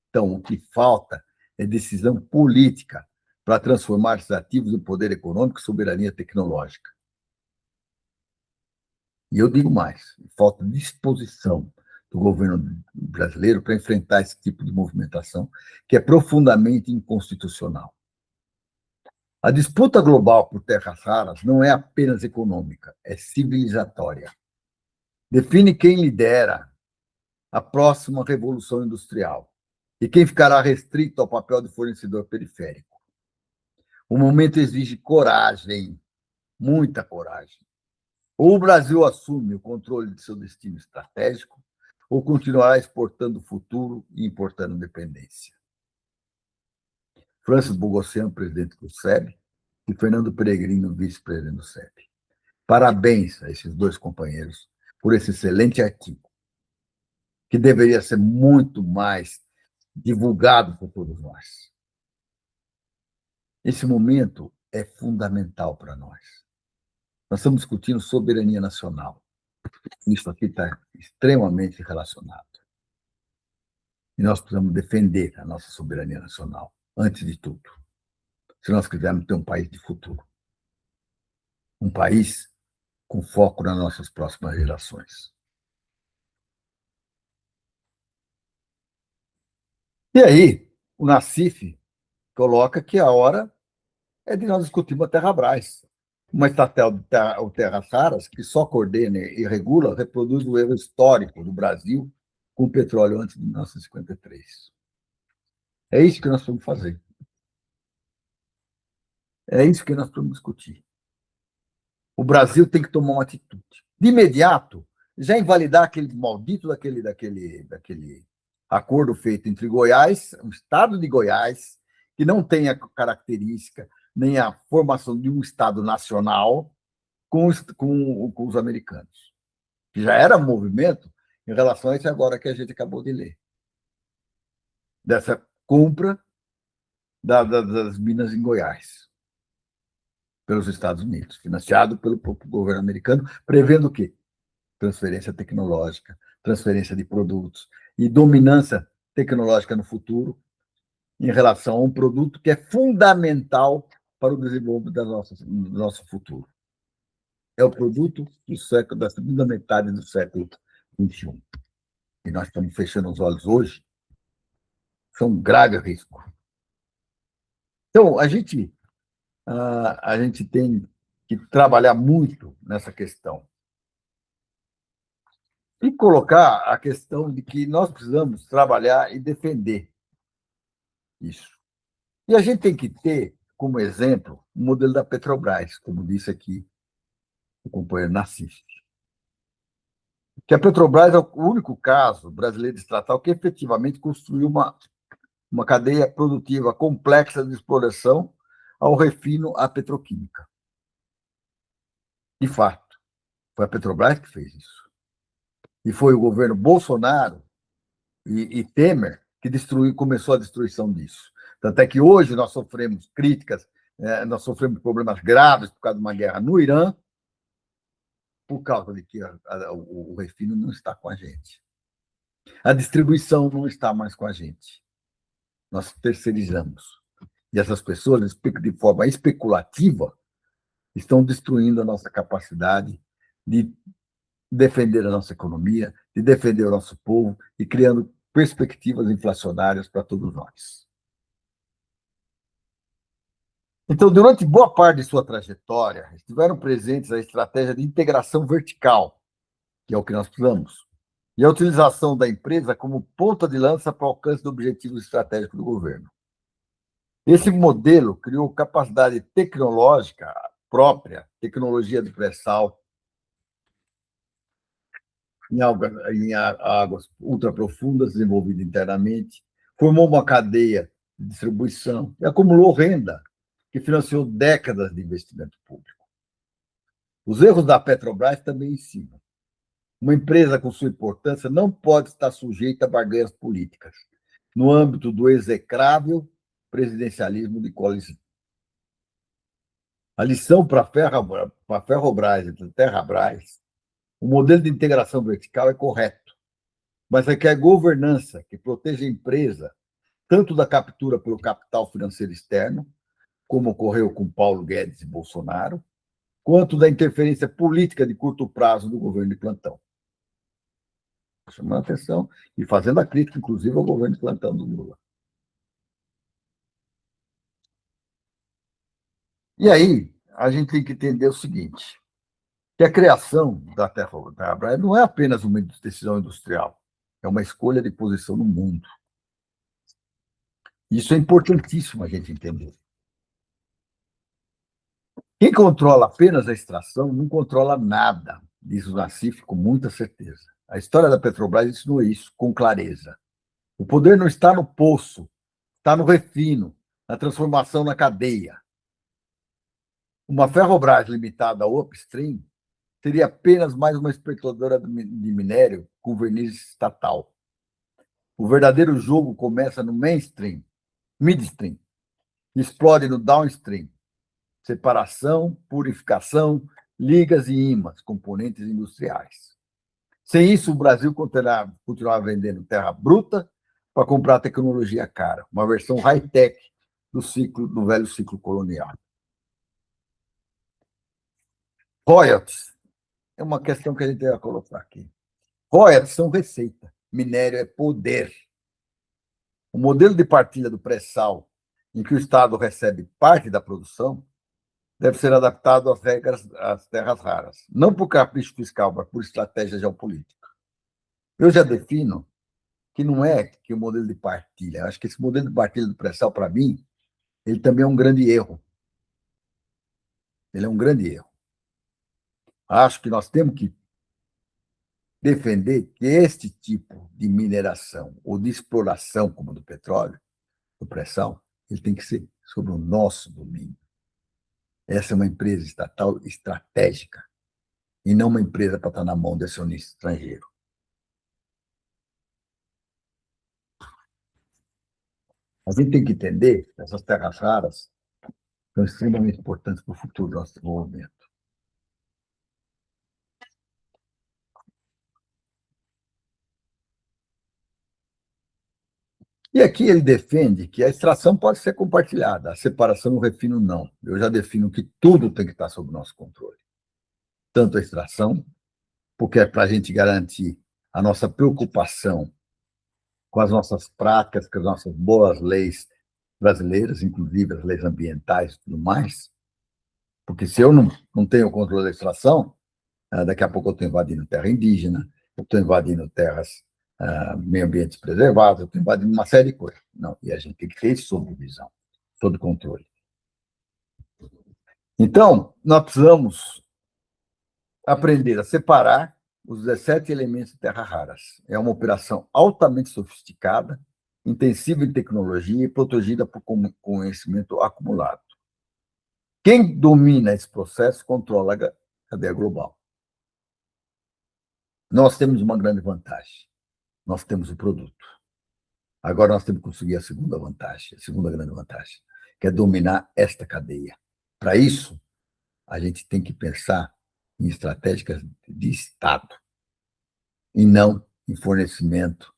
Então, o que falta é decisão política para transformar esses ativos em poder econômico e soberania tecnológica. E eu digo mais, falta disposição do governo brasileiro para enfrentar esse tipo de movimentação, que é profundamente inconstitucional. A disputa global por terras raras não é apenas econômica, é civilizatória. Define quem lidera a próxima revolução industrial e quem ficará restrito ao papel de fornecedor periférico. O momento exige coragem, muita coragem. Ou o Brasil assume o controle de seu destino estratégico, ou continuará exportando o futuro e importando dependência. Francis Bogossian, presidente do SEB, e Fernando Peregrino, vice-presidente do SEB. Parabéns a esses dois companheiros por esse excelente artigo, que deveria ser muito mais divulgado por todos nós. Esse momento é fundamental para nós. Nós estamos discutindo soberania nacional. Isso aqui está extremamente relacionado. E nós precisamos defender a nossa soberania nacional, antes de tudo, se nós quisermos ter um país de futuro. Um país com foco nas nossas próximas gerações. E aí, o Nassif coloca que a hora é de nós discutirmos a Terrabras, uma estatal de terras raras que só coordena e regula, reproduz o erro histórico do Brasil com o petróleo antes de 1953. É isso que nós vamos fazer. É isso que nós vamos discutir. O Brasil tem que tomar uma atitude. De imediato, já invalidar aquele maldito daquele acordo feito entre Goiás, o estado de Goiás, que não tem a característica nem a formação de um estado nacional com os americanos, que já era movimento em relação a isso agora que a gente acabou de ler, dessa compra das minas em Goiás pelos Estados Unidos, financiado pelo próprio governo americano, prevendo o quê? Transferência tecnológica, transferência de produtos e dominância tecnológica no futuro em relação a um produto que é fundamental para o desenvolvimento do nosso futuro. É o produto do século, da segunda metade do século XXI. E nós estamos fechando os olhos hoje, são um grave risco. Então, a gente tem que trabalhar muito nessa questão. E colocar a questão de que nós precisamos trabalhar e defender isso. E a gente tem que ter, como exemplo, o modelo da Petrobras, como disse aqui o companheiro Nassif. Que a Petrobras é o único caso brasileiro estatal que efetivamente construiu uma cadeia produtiva complexa de exploração ao refino à petroquímica. De fato, foi a Petrobras que fez isso. E foi o governo Bolsonaro e Temer que começou a destruição disso. Tanto é que hoje nós sofremos críticas, nós sofremos problemas graves por causa de uma guerra no Irã, por causa de que o refino não está com a gente. A distribuição não está mais com a gente. Nós terceirizamos. E essas pessoas, de forma especulativa, estão destruindo a nossa capacidade de defender a nossa economia, de defender o nosso povo e criando perspectivas inflacionárias para todos nós. Então, durante boa parte de sua trajetória, estiveram presentes a estratégia de integração vertical, que é o que nós precisamos, e a utilização da empresa como ponta de lança para o alcance do objetivo estratégico do governo. Esse modelo criou capacidade tecnológica própria, tecnologia de pré-sal, em águas ultraprofundas, desenvolvida internamente, formou uma cadeia de distribuição e acumulou renda, que financiou décadas de investimento público. Os erros da Petrobras também ensinam. Uma empresa com sua importância não pode estar sujeita a barganhas políticas, no âmbito do execrável presidencialismo de coalizão. A lição para a Ferrobras e para a Terrabras, o modelo de integração vertical é correto, mas requer governança que proteja a empresa tanto da captura pelo capital financeiro externo, como ocorreu com Paulo Guedes e Bolsonaro, quanto da interferência política de curto prazo do governo de plantão. Chamando a atenção e fazendo a crítica, inclusive, ao governo de plantão do Lula. E aí, a gente tem que entender o seguinte, que a criação da Petrobras não é apenas uma decisão industrial, é uma escolha de posição no mundo. Isso é importantíssimo a gente entender. Quem controla apenas a extração não controla nada, diz o Nassif com muita certeza. A história da Petrobras ensinou isso com clareza. O poder não está no poço, está no refino, na transformação na cadeia. Uma Ferrobras limitada ao upstream seria apenas mais uma exportadora de minério com verniz estatal. O verdadeiro jogo começa no mainstream, midstream, e explode no downstream. Separação, purificação, ligas e ímãs, componentes industriais. Sem isso, o Brasil continuará vendendo terra bruta para comprar tecnologia cara, uma versão high-tech do velho ciclo colonial. Royalties é uma questão que a gente vai colocar aqui. Royalties são receita, minério é poder. O modelo de partilha do pré-sal, em que o Estado recebe parte da produção, deve ser adaptado às regras das terras raras, não por capricho fiscal, mas por estratégia geopolítica. Eu já defino que não é que o modelo de partilha, eu acho que esse modelo de partilha do pré-sal, para mim, ele também é um grande erro. Ele é um grande erro. Acho que nós temos que defender que este tipo de mineração ou de exploração, como do petróleo, do pré-sal, ele tem que ser sobre o nosso domínio. Essa é uma empresa estatal estratégica e não uma empresa para estar na mão de acionista estrangeiro. A gente tem que entender que essas terras raras são extremamente importantes para o futuro do nosso desenvolvimento. E aqui ele defende que a extração pode ser compartilhada, a separação e o refino não. Eu já defino que tudo tem que estar sob nosso controle. Tanto a extração, porque é para a gente garantir a nossa preocupação com as nossas práticas, com as nossas boas leis brasileiras, inclusive as leis ambientais e tudo mais, porque se eu não tenho o controle da extração, daqui a pouco eu estou invadindo terra indígena, eu estou invadindo terras, meio ambiente preservados, eu estou invadindo uma série de coisas. Não, e a gente tem que ter supervisão, todo controle. Então, nós precisamos aprender a separar os 17 elementos de terras raras. É uma operação altamente sofisticada, intensiva em tecnologia e protegida por conhecimento acumulado. Quem domina esse processo controla a cadeia global. Nós temos uma grande vantagem. Nós temos o produto. Agora nós temos que conseguir a segunda vantagem, a segunda grande vantagem, que é dominar esta cadeia. Para isso, a gente tem que pensar em estratégicas de Estado e não em fornecimento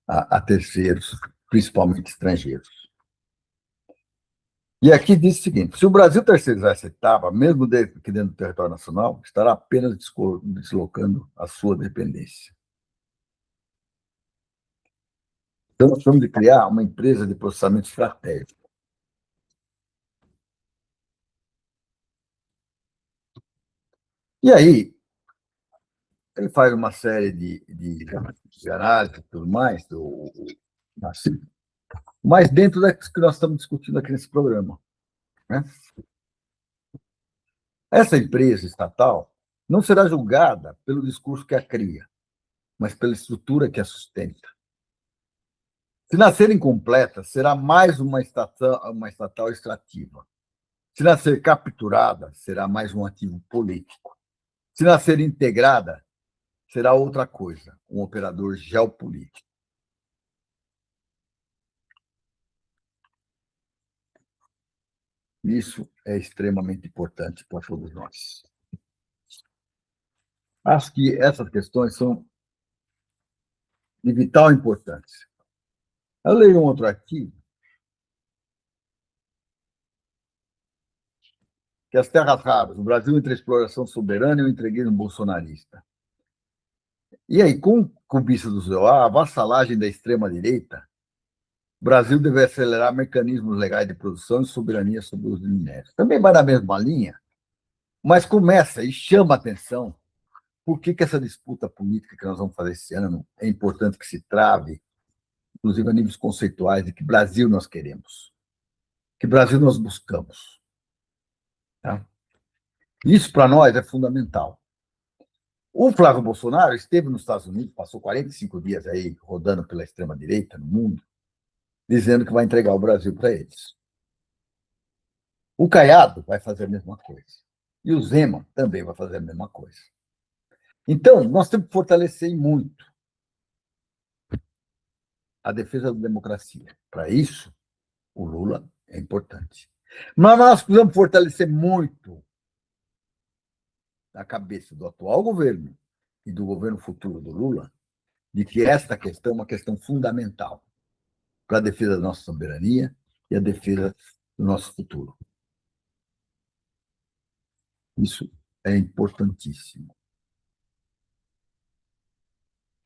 a terceiros, principalmente estrangeiros. E aqui diz o seguinte: se o Brasil terceirizar essa etapa, mesmo aqui dentro do território nacional, estará apenas deslocando a sua dependência. Então, nós temos de criar uma empresa de processamento estratégico. E aí, ele faz uma série de análises e tudo mais, assim, mas dentro daquilo que nós estamos discutindo aqui nesse programa. Né? Essa empresa estatal não será julgada pelo discurso que a cria, mas pela estrutura que a sustenta. Se nascer incompleta, será mais uma estatal extrativa. Se nascer capturada, será mais um ativo político. Se nascer integrada, será outra coisa, um operador geopolítico. Isso é extremamente importante para todos nós. Acho que essas questões são de vital importância. Eu leio um outro artigo, que as terras raras, o Brasil entre a exploração soberana e o entreguismo bolsonarista. E aí, com o cubista do Zoá, a vassalagem da extrema-direita, o Brasil deve acelerar mecanismos legais de produção e soberania sobre os minérios. Também vai na mesma linha, mas começa e chama a atenção por que essa disputa política que nós vamos fazer esse ano é importante que se trave, inclusive a níveis conceituais, de que Brasil nós queremos, que Brasil nós buscamos. Tá? Isso, para nós, é fundamental. O Flávio Bolsonaro esteve nos Estados Unidos, passou 45 dias aí rodando pela extrema-direita no mundo, dizendo que vai entregar o Brasil para eles. O Caiado vai fazer a mesma coisa. E o Zema também vai fazer a mesma coisa. Então, nós temos que fortalecer muito a defesa da democracia. Para isso, o Lula é importante. Mas nós precisamos fortalecer muito a cabeça do atual governo e do governo futuro do Lula de que esta questão é uma questão fundamental para a defesa da nossa soberania e a defesa do nosso futuro. Isso é importantíssimo.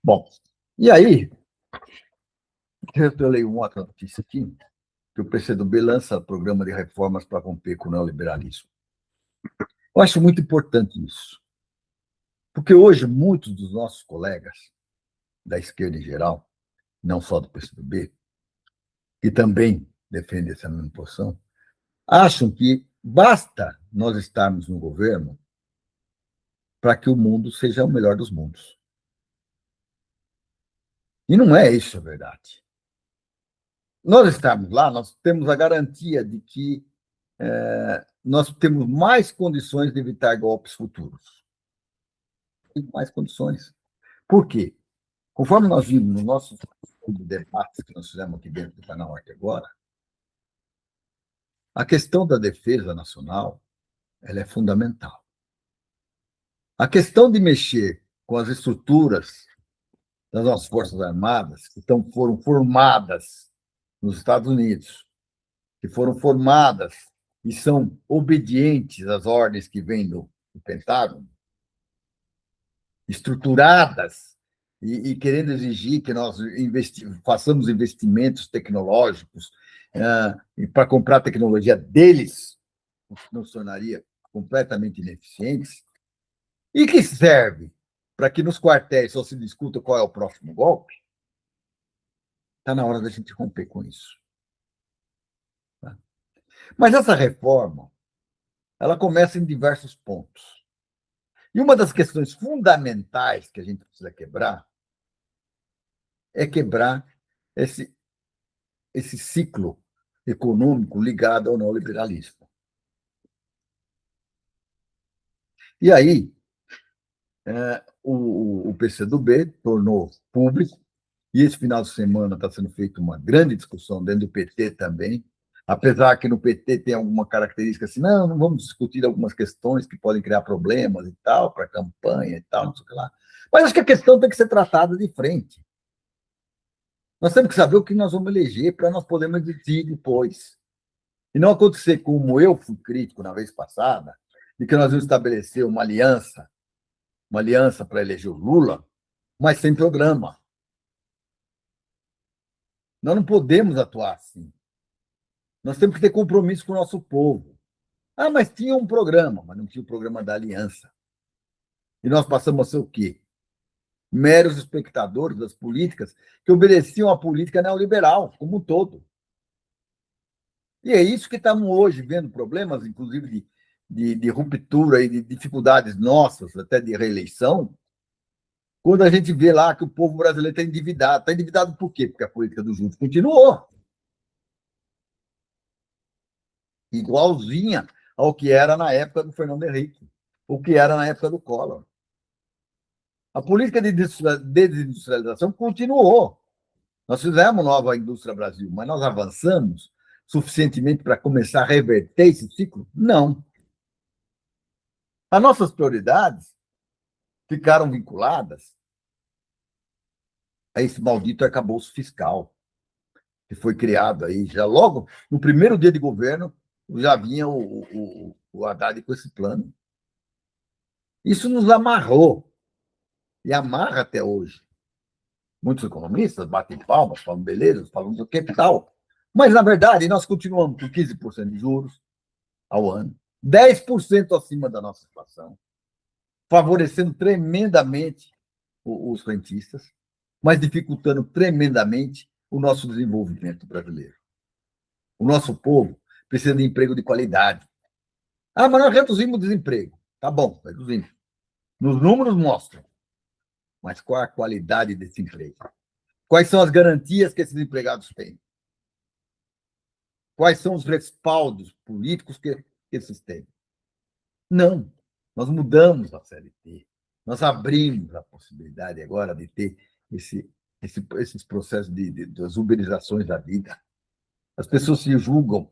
Bom, e aí, eu leio uma outra notícia aqui, que o PCdoB lança programa de reformas para romper com o neoliberalismo. Eu acho muito importante isso, porque hoje muitos dos nossos colegas, da esquerda em geral, não só do PCdoB, que também defendem essa mesma posição, acham que basta nós estarmos no governo para que o mundo seja o melhor dos mundos. E não é isso a verdade. Nós estamos lá, nós temos a garantia de que nós temos mais condições de evitar golpes futuros. Mais condições. Por quê? Conforme nós vimos nos nossos debates que nós fizemos aqui dentro do canal Arte Agora, a questão da defesa nacional ela é fundamental. A questão de mexer com as estruturas das nossas Forças Armadas, que foram formadas nos Estados Unidos, que foram formadas e são obedientes às ordens que vêm do Pentágono, estruturadas e querendo exigir que nós façamos investimentos tecnológicos para comprar tecnologia deles, o que nos tornaria completamente ineficientes, e que serve para que nos quartéis só se discuta qual é o próximo golpe, está na hora da gente romper com isso. Tá? Mas essa reforma, ela começa em diversos pontos. E uma das questões fundamentais que a gente precisa quebrar é quebrar esse ciclo econômico ligado ao neoliberalismo. E aí, o PCdoB tornou público, e esse final de semana está sendo feita uma grande discussão dentro do PT também, apesar que no PT tem alguma característica assim, não vamos discutir algumas questões que podem criar problemas e tal, para a campanha e tal, não sei o que lá. Mas acho que a questão tem que ser tratada de frente. Nós temos que saber o que nós vamos eleger para nós podermos decidir depois. E não acontecer como eu fui crítico na vez passada, de que nós vamos estabelecer uma aliança para eleger o Lula, mas sem programa. Nós não podemos atuar assim. Nós temos que ter compromisso com o nosso povo. Ah, mas tinha um programa, mas não tinha o programa da aliança. E nós passamos a ser o quê? Meros espectadores das políticas que obedeciam à política neoliberal como um todo. E é isso que estamos hoje vendo problemas, inclusive de ruptura e de dificuldades nossas, até de reeleição, quando a gente vê lá que o povo brasileiro está endividado. Está endividado por quê? Porque a política dos juros continuou. Igualzinha ao que era na época do Fernando Henrique, o que era na época do Collor. A política de desindustrialização continuou. Nós fizemos nova indústria Brasil, mas nós avançamos suficientemente para começar a reverter esse ciclo? Não. As nossas prioridades ficaram vinculadas a esse maldito arcabouço fiscal, que foi criado aí já logo no primeiro dia de governo, já vinha o Haddad com esse plano. Isso nos amarrou, e amarra até hoje. Muitos economistas batem palmas, falam beleza, falam do que tal. Mas, na verdade, nós continuamos com 15% de juros ao ano, 10% acima da nossa inflação, favorecendo tremendamente os rentistas, mas dificultando tremendamente o nosso desenvolvimento brasileiro. O nosso povo precisa de emprego de qualidade. Ah, mas nós reduzimos o desemprego. Tá bom, reduzimos. Nos números mostram. Mas qual a qualidade desse emprego? Quais são as garantias que esses empregados têm? Quais são os respaldos políticos que esses têm? Não. Nós mudamos a CLT. Nós abrimos a possibilidade agora de ter esses processos das uberizações da vida. As pessoas se julgam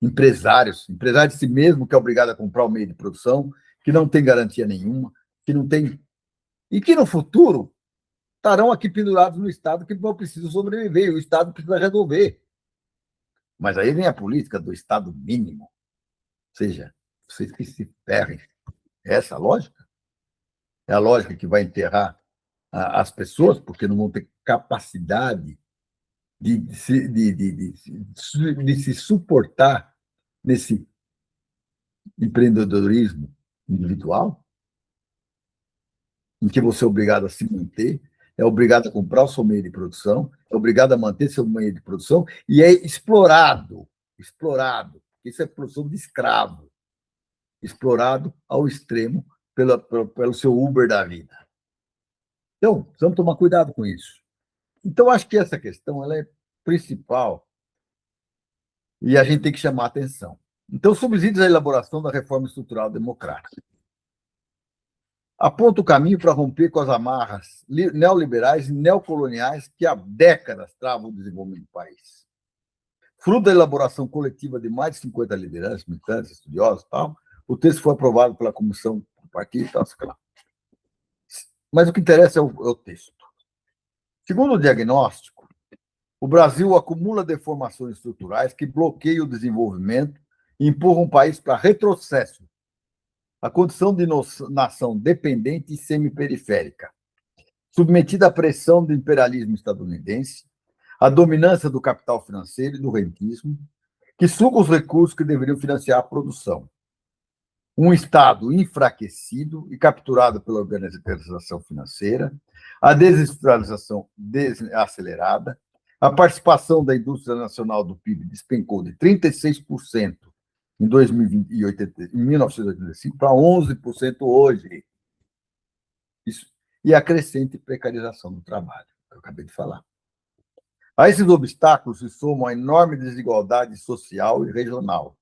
empresários de si mesmo, que é obrigado a comprar o meio de produção, que não tem garantia nenhuma, que não tem. E que no futuro estarão aqui pendurados no Estado que não precisam sobreviver, e o Estado precisa resolver. Mas aí vem a política do Estado mínimo. Ou seja, vocês que se ferrem. É essa a lógica? É a lógica que vai enterrar as pessoas, porque não vão ter capacidade de se suportar nesse empreendedorismo individual, em que você é obrigado a se manter, é obrigado a comprar o seu meio de produção, é obrigado a manter seu meio de produção e é explorado. Isso é produção de escravo, explorado ao extremo pelo seu Uber da vida. Então, precisamos tomar cuidado com isso. Então, acho que essa questão ela é principal e a gente tem que chamar a atenção. Então, subsídios à elaboração da reforma estrutural democrática. Aponta o caminho para romper com as amarras neoliberais e neocoloniais que há décadas travam o desenvolvimento do país. Fruto da elaboração coletiva de mais de 50 lideranças, militantes, estudiosos e tal, o texto foi aprovado pela comissão do partido e tal, mas o que interessa é o texto. Segundo o diagnóstico, o Brasil acumula deformações estruturais que bloqueiam o desenvolvimento e empurram o país para retrocesso, a condição de nação dependente e semiperiférica, submetida à pressão do imperialismo estadunidense, à dominância do capital financeiro e do rentismo, que suga os recursos que deveriam financiar a produção. Um Estado enfraquecido e capturado pela organização financeira, a desindustrialização acelerada, a participação da indústria nacional do PIB despencou de 36% em 1985 para 11% hoje. Isso, e a crescente precarização do trabalho, que eu acabei de falar. A esses obstáculos se somam a enorme desigualdade social e regional,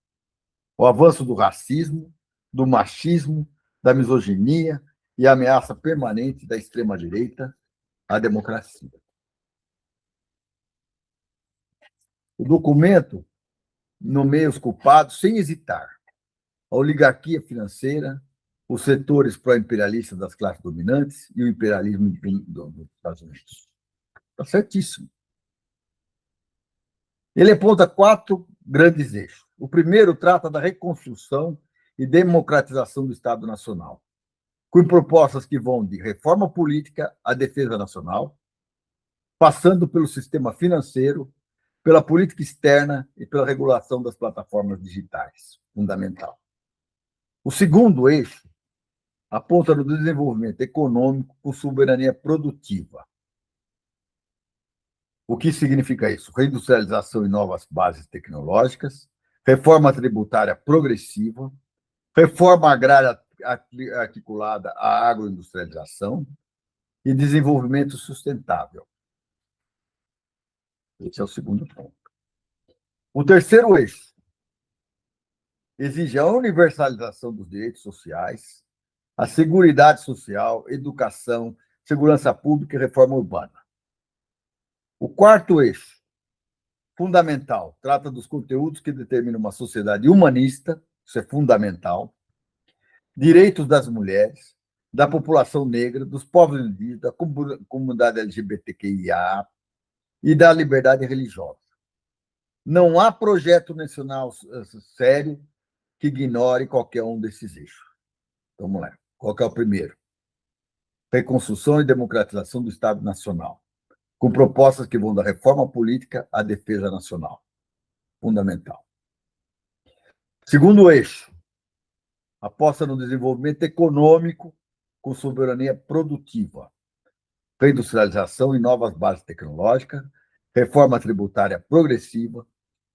o avanço do racismo, do machismo, da misoginia e a ameaça permanente da extrema-direita à democracia. O documento nomeia os culpados sem hesitar. A oligarquia financeira, os setores pró-imperialistas das classes dominantes e o imperialismo dos Estados Unidos. Está certíssimo. Ele aponta 4 grandes eixos. O primeiro trata da reconstrução e democratização do Estado Nacional, com propostas que vão de reforma política à defesa nacional, passando pelo sistema financeiro, pela política externa e pela regulação das plataformas digitais, fundamental. O segundo eixo aponta no desenvolvimento econômico com soberania produtiva. O que significa isso? Reindustrialização e novas bases tecnológicas, reforma tributária progressiva, reforma agrária articulada à agroindustrialização e desenvolvimento sustentável. Esse é o segundo ponto. O terceiro eixo exige a universalização dos direitos sociais, a seguridade social, educação, segurança pública e reforma urbana. O quarto eixo, fundamental, trata dos conteúdos que determinam uma sociedade humanista, isso é fundamental, direitos das mulheres, da população negra, dos povos indígenas, da comunidade LGBTQIA e da liberdade religiosa. Não há projeto nacional sério que ignore qualquer um desses eixos. Vamos lá. Qual que é o primeiro? Reconstrução e democratização do Estado Nacional, com propostas que vão da reforma política à defesa nacional. Fundamental. Segundo eixo, aposta no desenvolvimento econômico com soberania produtiva, reindustrialização e novas bases tecnológicas, reforma tributária progressiva,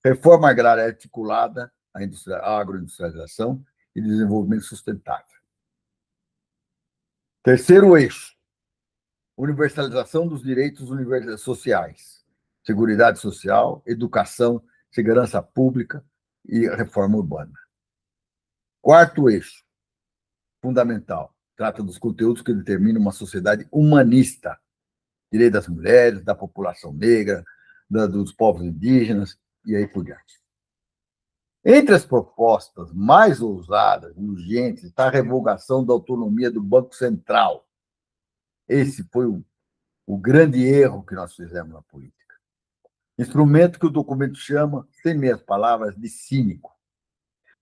reforma agrária articulada à agroindustrialização e desenvolvimento sustentável. Terceiro eixo, universalização dos direitos sociais, seguridade social, educação, segurança pública e reforma urbana. Quarto eixo, fundamental, trata dos conteúdos que determinam uma sociedade humanista, direito das mulheres, da população negra, dos povos indígenas e aí por diante. Entre as propostas mais ousadas e urgentes está a revogação da autonomia do Banco Central. Esse foi o grande erro que nós fizemos na política. Instrumento que o documento chama, sem meias palavras, de cínico.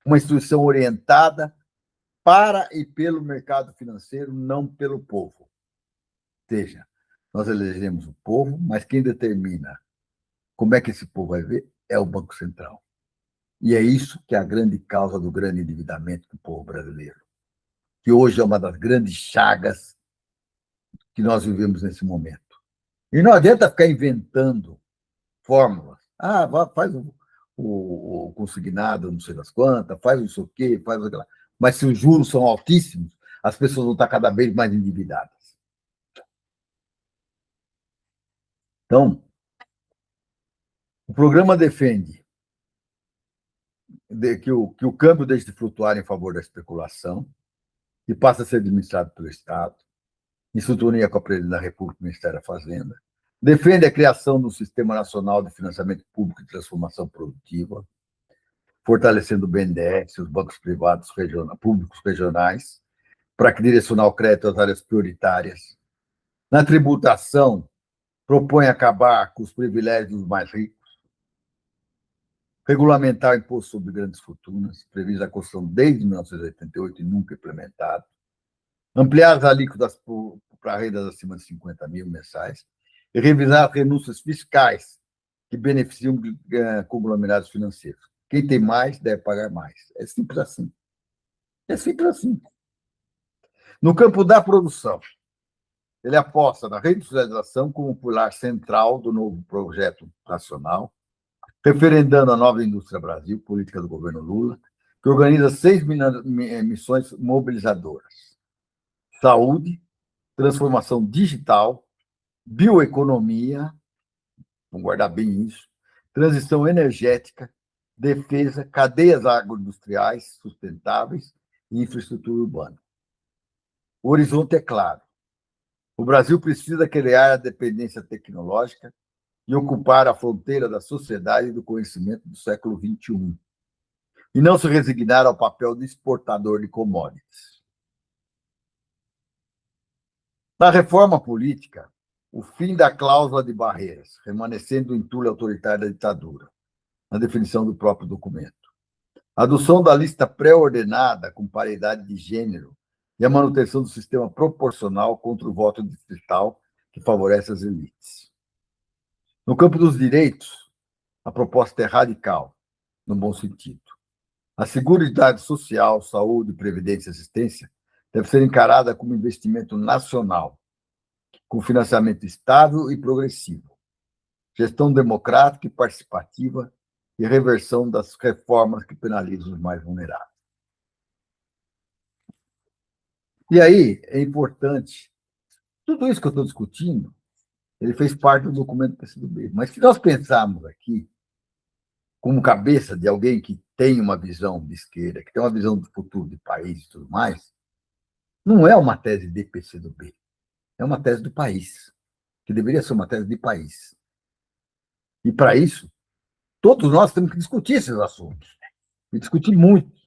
Uma instituição orientada para e pelo mercado financeiro, não pelo povo. Ou seja, nós elegemos o povo, mas quem determina como é que esse povo vai ver é o Banco Central. E é isso que é a grande causa do grande endividamento do povo brasileiro, que hoje é uma das grandes chagas que nós vivemos nesse momento. E não adianta ficar inventando fórmulas. Faz o consignado, não sei das quantas, faz não sei o quê, faz aquela. Mas se os juros são altíssimos, as pessoas vão estar cada vez mais endividadas. Então, o programa defende que o câmbio deixe de flutuar em favor da especulação e passe a ser administrado pelo Estado, em sintonia com a Presidência da República e o Ministério da Fazenda. Defende a criação do Sistema Nacional de Financiamento Público e Transformação Produtiva, fortalecendo o BNDES e os bancos privados públicos regionais, para direcionar o crédito às áreas prioritárias. Na tributação, propõe acabar com os privilégios dos mais ricos, regulamentar o imposto sobre grandes fortunas, previsto a Constituição desde 1988 e nunca implementado, ampliar as alíquotas para rendas acima de 50 mil mensais e revisar as renúncias fiscais que beneficiam conglomerados financeiros. Quem tem mais deve pagar mais. É simples assim. É simples assim. No campo da produção, ele aposta na reindustrialização como pilar central do novo projeto nacional, referendando a nova Indústria Brasil, política do governo Lula, que organiza 6 missões mobilizadoras: saúde, transformação digital, bioeconomia, vamos guardar bem isso, transição energética, defesa, cadeias agroindustriais sustentáveis e infraestrutura urbana. O horizonte é claro. O Brasil precisa criar a dependência tecnológica e ocupar a fronteira da sociedade e do conhecimento do século XXI, e não se resignar ao papel de exportador de commodities. Na reforma política, o fim da cláusula de barreiras, remanescendo o entulho autoritário da ditadura, na definição do próprio documento. A adoção da lista pré-ordenada com paridade de gênero e a manutenção do sistema proporcional contra o voto distrital que favorece as elites. No campo dos direitos, a proposta é radical, no bom sentido. A Seguridade Social, Saúde, Previdência e Assistência deve ser encarada como investimento nacional, com financiamento estável e progressivo, gestão democrática e participativa e reversão das reformas que penalizam os mais vulneráveis. E aí é importante, tudo isso que eu estou discutindo, ele fez parte do documento do PCdoB, mas se nós pensarmos aqui como cabeça de alguém que tem uma visão de esquerda, que tem uma visão do futuro do país e tudo mais, não é uma tese de PCdoB, é uma tese do país, que deveria ser uma tese de país. E, para isso, todos nós temos que discutir esses assuntos, e discutir muito.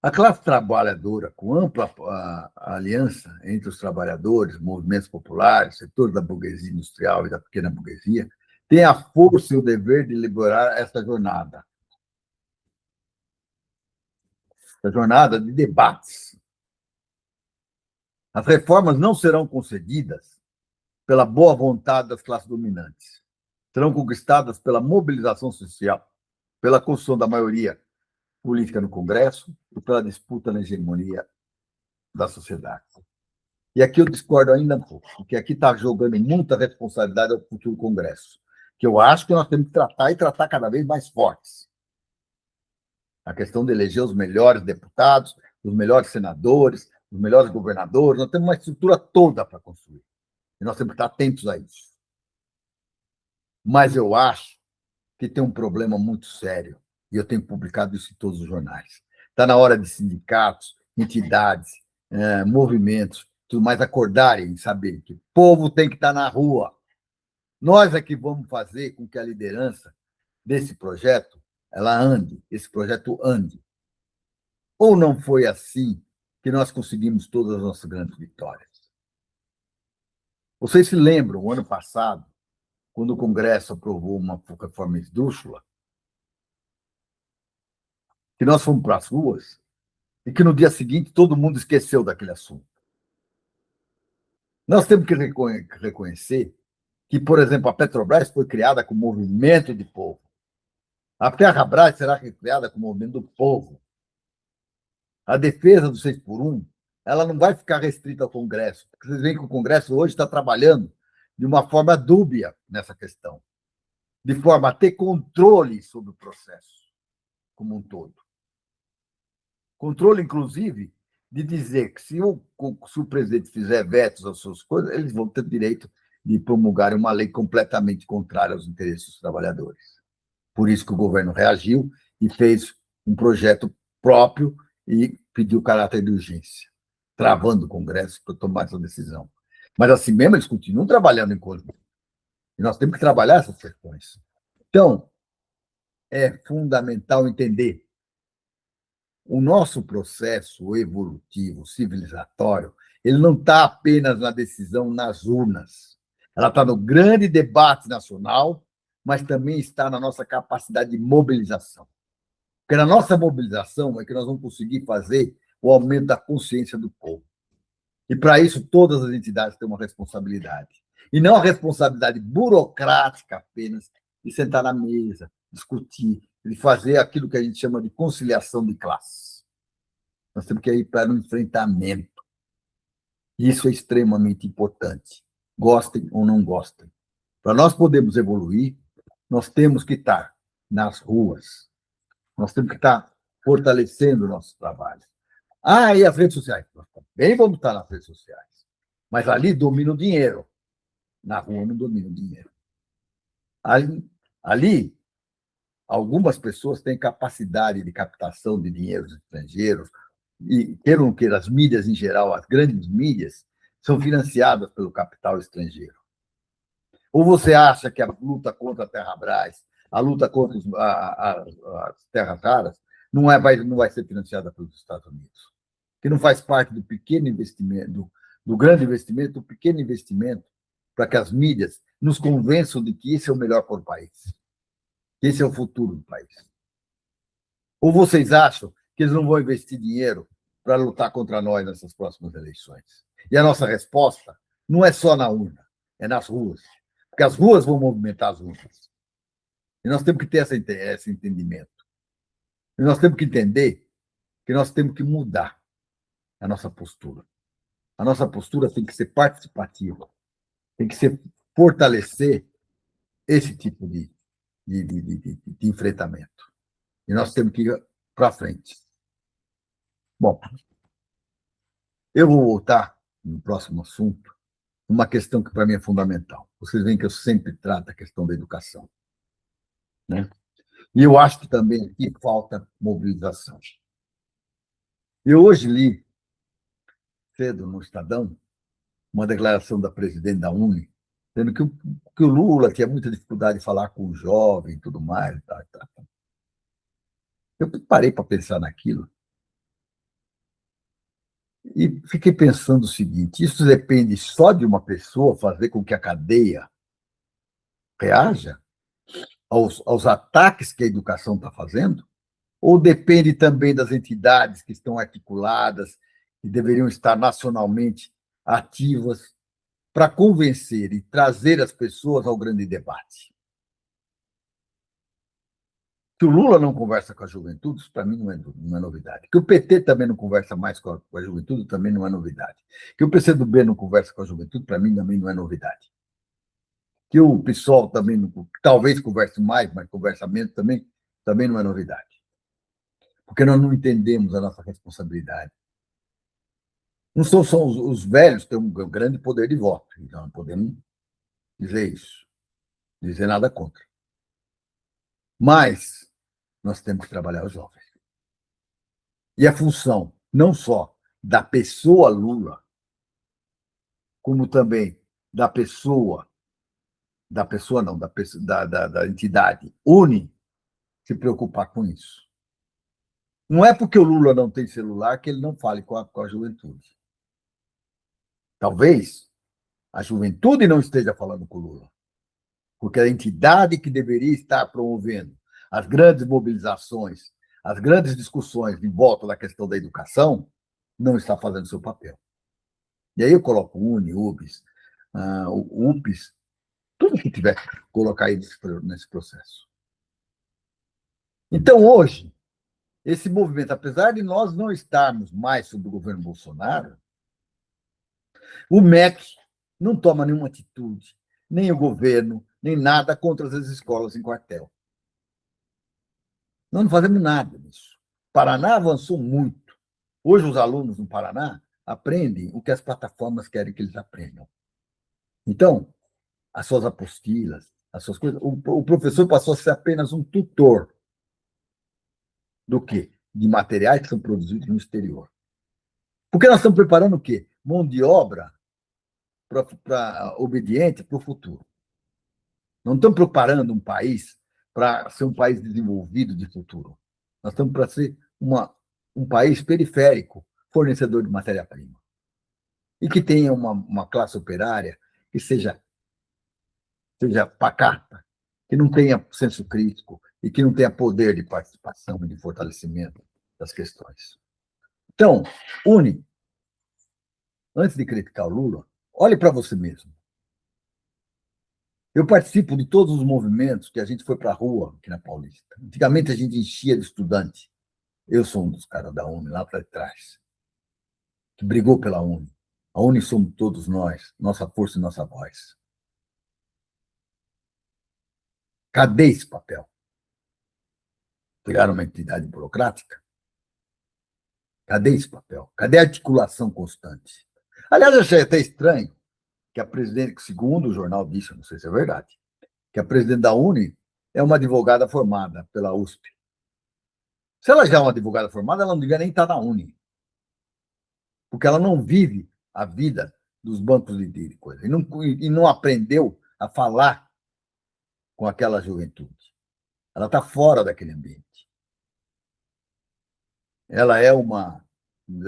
A classe trabalhadora, com ampla aliança entre os trabalhadores, movimentos populares, setores da burguesia industrial e da pequena burguesia, tem a força e o dever de liberar essa jornada de debates. As reformas não serão concedidas pela boa vontade das classes dominantes. Serão conquistadas pela mobilização social, pela construção da maioria política no Congresso e pela disputa na hegemonia da sociedade. E aqui eu discordo ainda um pouco, porque aqui está jogando muita responsabilidade ao futuro Congresso, que eu acho que nós temos que tratar e tratar cada vez mais fortes. A questão de eleger os melhores deputados, os melhores senadores, os melhores governadores, nós temos uma estrutura toda para construir. E nós temos que estar atentos a isso. Mas eu acho que tem um problema muito sério, e eu tenho publicado isso em todos os jornais. Está na hora de sindicatos, entidades, movimentos, tudo mais acordarem e saberem que o povo tem que estar na rua. Nós é que vamos fazer com que a liderança desse projeto ela ande, esse projeto ande. Ou não foi assim que nós conseguimos todas as nossas grandes vitórias? Vocês se lembram, ano passado, quando o Congresso aprovou uma reforma esdrúxula, que nós fomos para as ruas e que no dia seguinte todo mundo esqueceu daquele assunto. Nós temos que reconhecer que, por exemplo, a Petrobras foi criada como movimento de povo. A Petrobras será criada como movimento do povo. A defesa do 6 por 1, ela não vai ficar restrita ao Congresso, porque vocês veem que o Congresso hoje está trabalhando de uma forma dúbia nessa questão, de forma a ter controle sobre o processo. como um todo. Controle, inclusive, de dizer que se o presidente fizer vetos às suas coisas, eles vão ter direito de promulgar uma lei completamente contrária aos interesses dos trabalhadores. Por isso que o governo reagiu e fez um projeto próprio e pediu caráter de urgência, travando o Congresso para tomar essa decisão. Mas, assim mesmo, eles continuam trabalhando em conjunto. E nós temos que trabalhar essas questões. Então, é fundamental entender o nosso processo evolutivo, civilizatório, ele não está apenas na decisão nas urnas. Ela está no grande debate nacional, mas também está na nossa capacidade de mobilização. Porque na nossa mobilização é que nós vamos conseguir fazer o aumento da consciência do povo. E, para isso, todas as entidades têm uma responsabilidade. E não a responsabilidade burocrática apenas de sentar na mesa, discutir, de fazer aquilo que a gente chama de conciliação de classes. Nós temos que ir para um enfrentamento. Isso é extremamente importante, gostem ou não gostem. Para nós podermos evoluir, nós temos que estar nas ruas, nós temos que estar fortalecendo o nosso trabalho. E as redes sociais? Nós também vamos estar nas redes sociais. Mas ali domina o dinheiro. Na rua não domina o dinheiro. Ali algumas pessoas têm capacidade de captação de dinheiros estrangeiros, e queiram ou não queiram, as mídias em geral, as grandes mídias, são financiadas pelo capital estrangeiro. Ou você acha que a luta contra a Terra-Brás, a luta contra as terras raras, não vai ser financiada pelos Estados Unidos? Que não faz parte do pequeno investimento, do grande investimento, do pequeno investimento, para que as mídias nos convençam de que esse é o melhor para o país, que esse é o futuro do país. Ou vocês acham que eles não vão investir dinheiro para lutar contra nós nessas próximas eleições? E a nossa resposta não é só na urna, é nas ruas. Porque as ruas vão movimentar as urnas. E nós temos que ter esse entendimento. E nós temos que entender que nós temos que mudar a nossa postura. A nossa postura tem que ser participativa, tem que ser fortalecer esse tipo de enfrentamento. E nós temos que ir para frente. Bom, eu vou voltar no próximo assunto, uma questão que para mim é fundamental. Vocês veem que eu sempre trato a questão da educação, né? E eu acho que também aqui falta mobilização. Eu hoje li, cedo no Estadão, uma declaração da presidente da UNE, dizendo que o Lula tinha muita dificuldade de falar com o jovem e tudo mais. Tá. Eu parei para pensar naquilo e fiquei pensando o seguinte: isso depende só de uma pessoa fazer com que a cadeia reaja aos ataques que a educação está fazendo? Ou depende também das entidades que estão articuladas, que deveriam estar nacionalmente ativas para convencer e trazer as pessoas ao grande debate? Que o Lula não conversa com a juventude, isso para mim não é novidade. Que o PT também não conversa mais com a juventude, também não é novidade. Que o PCdoB não conversa com a juventude, para mim também não é novidade. Que o PSOL também talvez converse mais, mas conversa menos também não é novidade. Porque nós não entendemos a nossa responsabilidade. Não são só os velhos que têm um grande poder de voto, então não podemos dizer isso, dizer nada contra. Mas nós temos que trabalhar os jovens. E a função não só da pessoa Lula, como também da da entidade UNE, se preocupar com isso. Não é porque o Lula não tem celular que ele não fale com a juventude. Talvez a juventude não esteja falando com o Lula, porque a entidade que deveria estar promovendo as grandes mobilizações, as grandes discussões em volta da questão da educação, não está fazendo seu papel. E aí eu coloco UNE, UBS, o UPS, tudo que tiver que colocar aí nesse processo. Então, hoje, esse movimento, apesar de nós não estarmos mais sob o governo Bolsonaro, o MEC não toma nenhuma atitude, nem o governo, nem nada contra as escolas em quartel. Nós não fazemos nada nisso. O Paraná avançou muito. Hoje, os alunos no Paraná aprendem o que as plataformas querem que eles aprendam. Então, as suas apostilas, as suas coisas, o professor passou a ser apenas um tutor do quê? De materiais que são produzidos no exterior. Porque nós estamos preparando o quê? Mão de obra para obediente para o futuro. Não estamos preparando um país para ser um país desenvolvido de futuro. Nós estamos para ser um país periférico, fornecedor de matéria-prima. E que tenha uma classe operária que seja pacata, que não tenha senso crítico e que não tenha poder de participação e de fortalecimento das questões. Então, antes de criticar o Lula, olhe para você mesmo. Eu participo de todos os movimentos que a gente foi para a rua aqui na Paulista. Antigamente a gente enchia de estudante. Eu sou um dos caras da UNE, lá para trás, que brigou pela UNE. A UNE somos todos nós, nossa força e nossa voz. Cadê esse papel? Criaram uma entidade burocrática? Cadê esse papel? Cadê a articulação constante? Aliás, eu achei até estranho que a presidente, segundo o jornal disse, não sei se é verdade, que a presidente da UNE é uma advogada formada pela USP. Se ela já é uma advogada formada, ela não devia nem estar na UNE, porque ela não vive a vida dos bancos de coisa, e não aprendeu a falar com aquela juventude. Ela está fora daquele ambiente. Ela é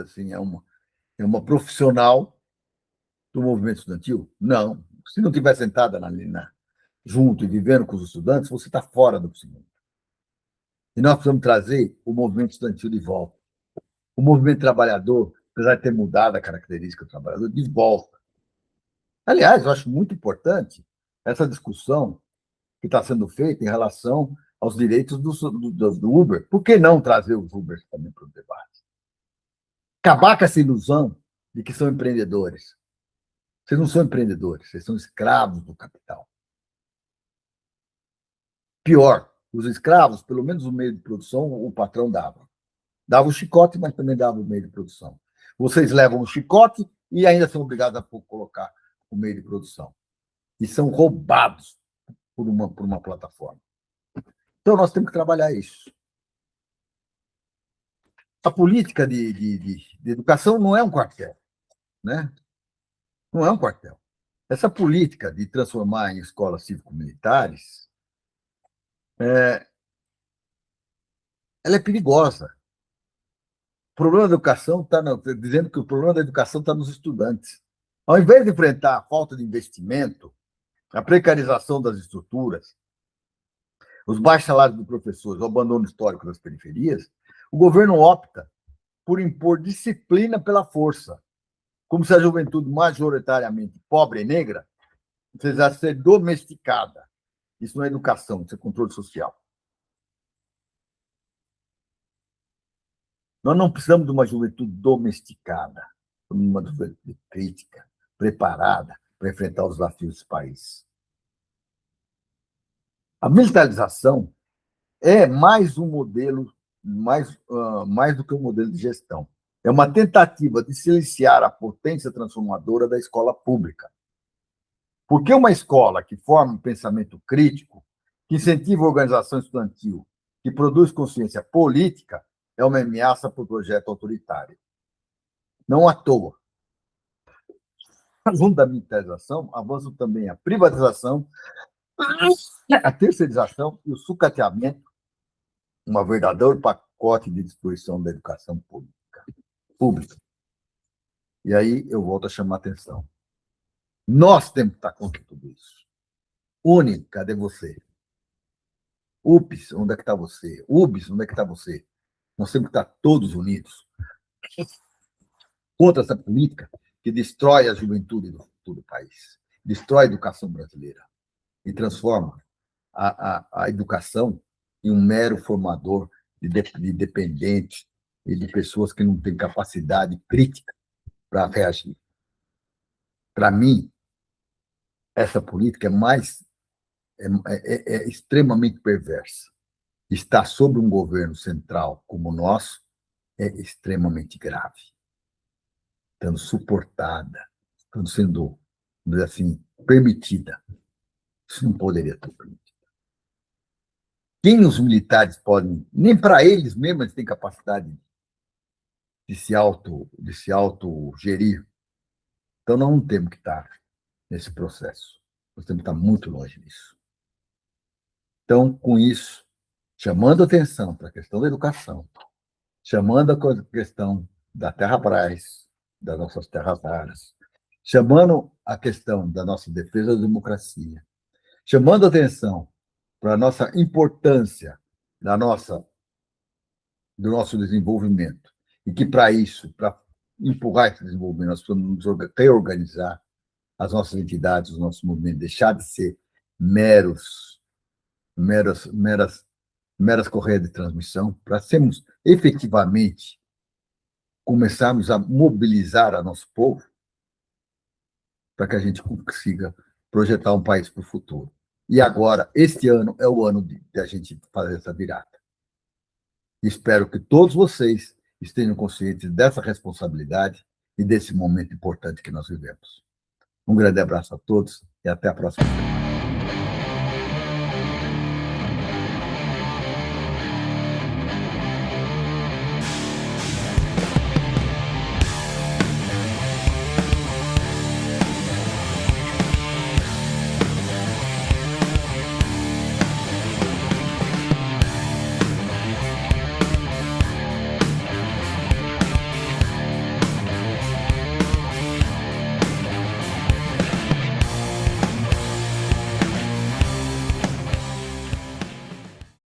assim, é uma profissional do movimento estudantil? Não. Se não estiver sentada junto e vivendo com os estudantes, você está fora do segundo. E nós precisamos trazer o movimento estudantil de volta. O movimento trabalhador, apesar de ter mudado a característica do trabalhador, de volta. Aliás, eu acho muito importante essa discussão que está sendo feita em relação aos direitos do Uber. Por que não trazer os Ubers também para o debate? Acabar com essa ilusão de que são empreendedores. Vocês não são empreendedores, vocês são escravos do capital. Pior, os escravos, pelo menos o meio de produção, o patrão dava. Dava o chicote, mas também dava o meio de produção. Vocês levam o chicote e ainda são obrigados a colocar o meio de produção. E são roubados por uma plataforma. Então, nós temos que trabalhar isso. A política de educação não é um quartel, né? Não é um quartel. Essa política de transformar em escolas cívico-militares, ela é perigosa. O problema da educação está dizendo que o problema da educação está nos estudantes. Ao invés de enfrentar a falta de investimento, a precarização das estruturas, os baixos salários dos professores, o abandono histórico das periferias, o governo opta por impor disciplina pela força, como se a juventude majoritariamente pobre e negra precisasse ser domesticada. Isso não é educação, isso é controle social. Nós não precisamos de uma juventude domesticada, uma juventude crítica, preparada para enfrentar os desafios desse país. A militarização é mais um modelo, mais do que um modelo de gestão. É uma tentativa de silenciar a potência transformadora da escola pública. Porque uma escola que forma um pensamento crítico, que incentiva a organização estudantil, que produz consciência política, é uma ameaça para o projeto autoritário. Não à toa. Junto da militarização, avançam também a privatização, a terceirização e o sucateamento, um verdadeiro pacote de destruição da educação pública. E aí eu volto a chamar a atenção. Nós temos que estar contra tudo isso. UNE, cadê você? UPS, onde é que está você? UBS, onde é que está você? Nós temos que estar todos unidos contra essa política que destrói a juventude do país, destrói a educação brasileira e transforma a educação em um mero formador de dependentes e de pessoas que não têm capacidade crítica para reagir. Para mim, essa política é extremamente perversa. está sob um governo central como o nosso é extremamente grave, estando suportada, estando sendo, assim, permitida. Isso não poderia ter permitido. Quem os militares podem, nem para eles mesmos eles têm capacidade de se autogerir. Então, não temos que estar nesse processo. Nós temos que estar muito longe disso. Então, com isso, chamando atenção para a questão da educação, chamando a questão da terra-brás, das nossas terras raras, chamando a questão da nossa defesa da democracia, chamando atenção para a nossa importância do nosso desenvolvimento, e que, para isso, para empurrar esse desenvolvimento, nós precisamos reorganizar as nossas entidades, os nossos movimentos, deixar de ser meras, meras correias de transmissão, para sermos efetivamente começarmos a mobilizar a nosso povo para que a gente consiga projetar um país para o futuro. E agora, este ano é o ano de a gente fazer essa virada. Espero que todos vocês estejam conscientes dessa responsabilidade e desse momento importante que nós vivemos. Um grande abraço a todos e até a próxima semana.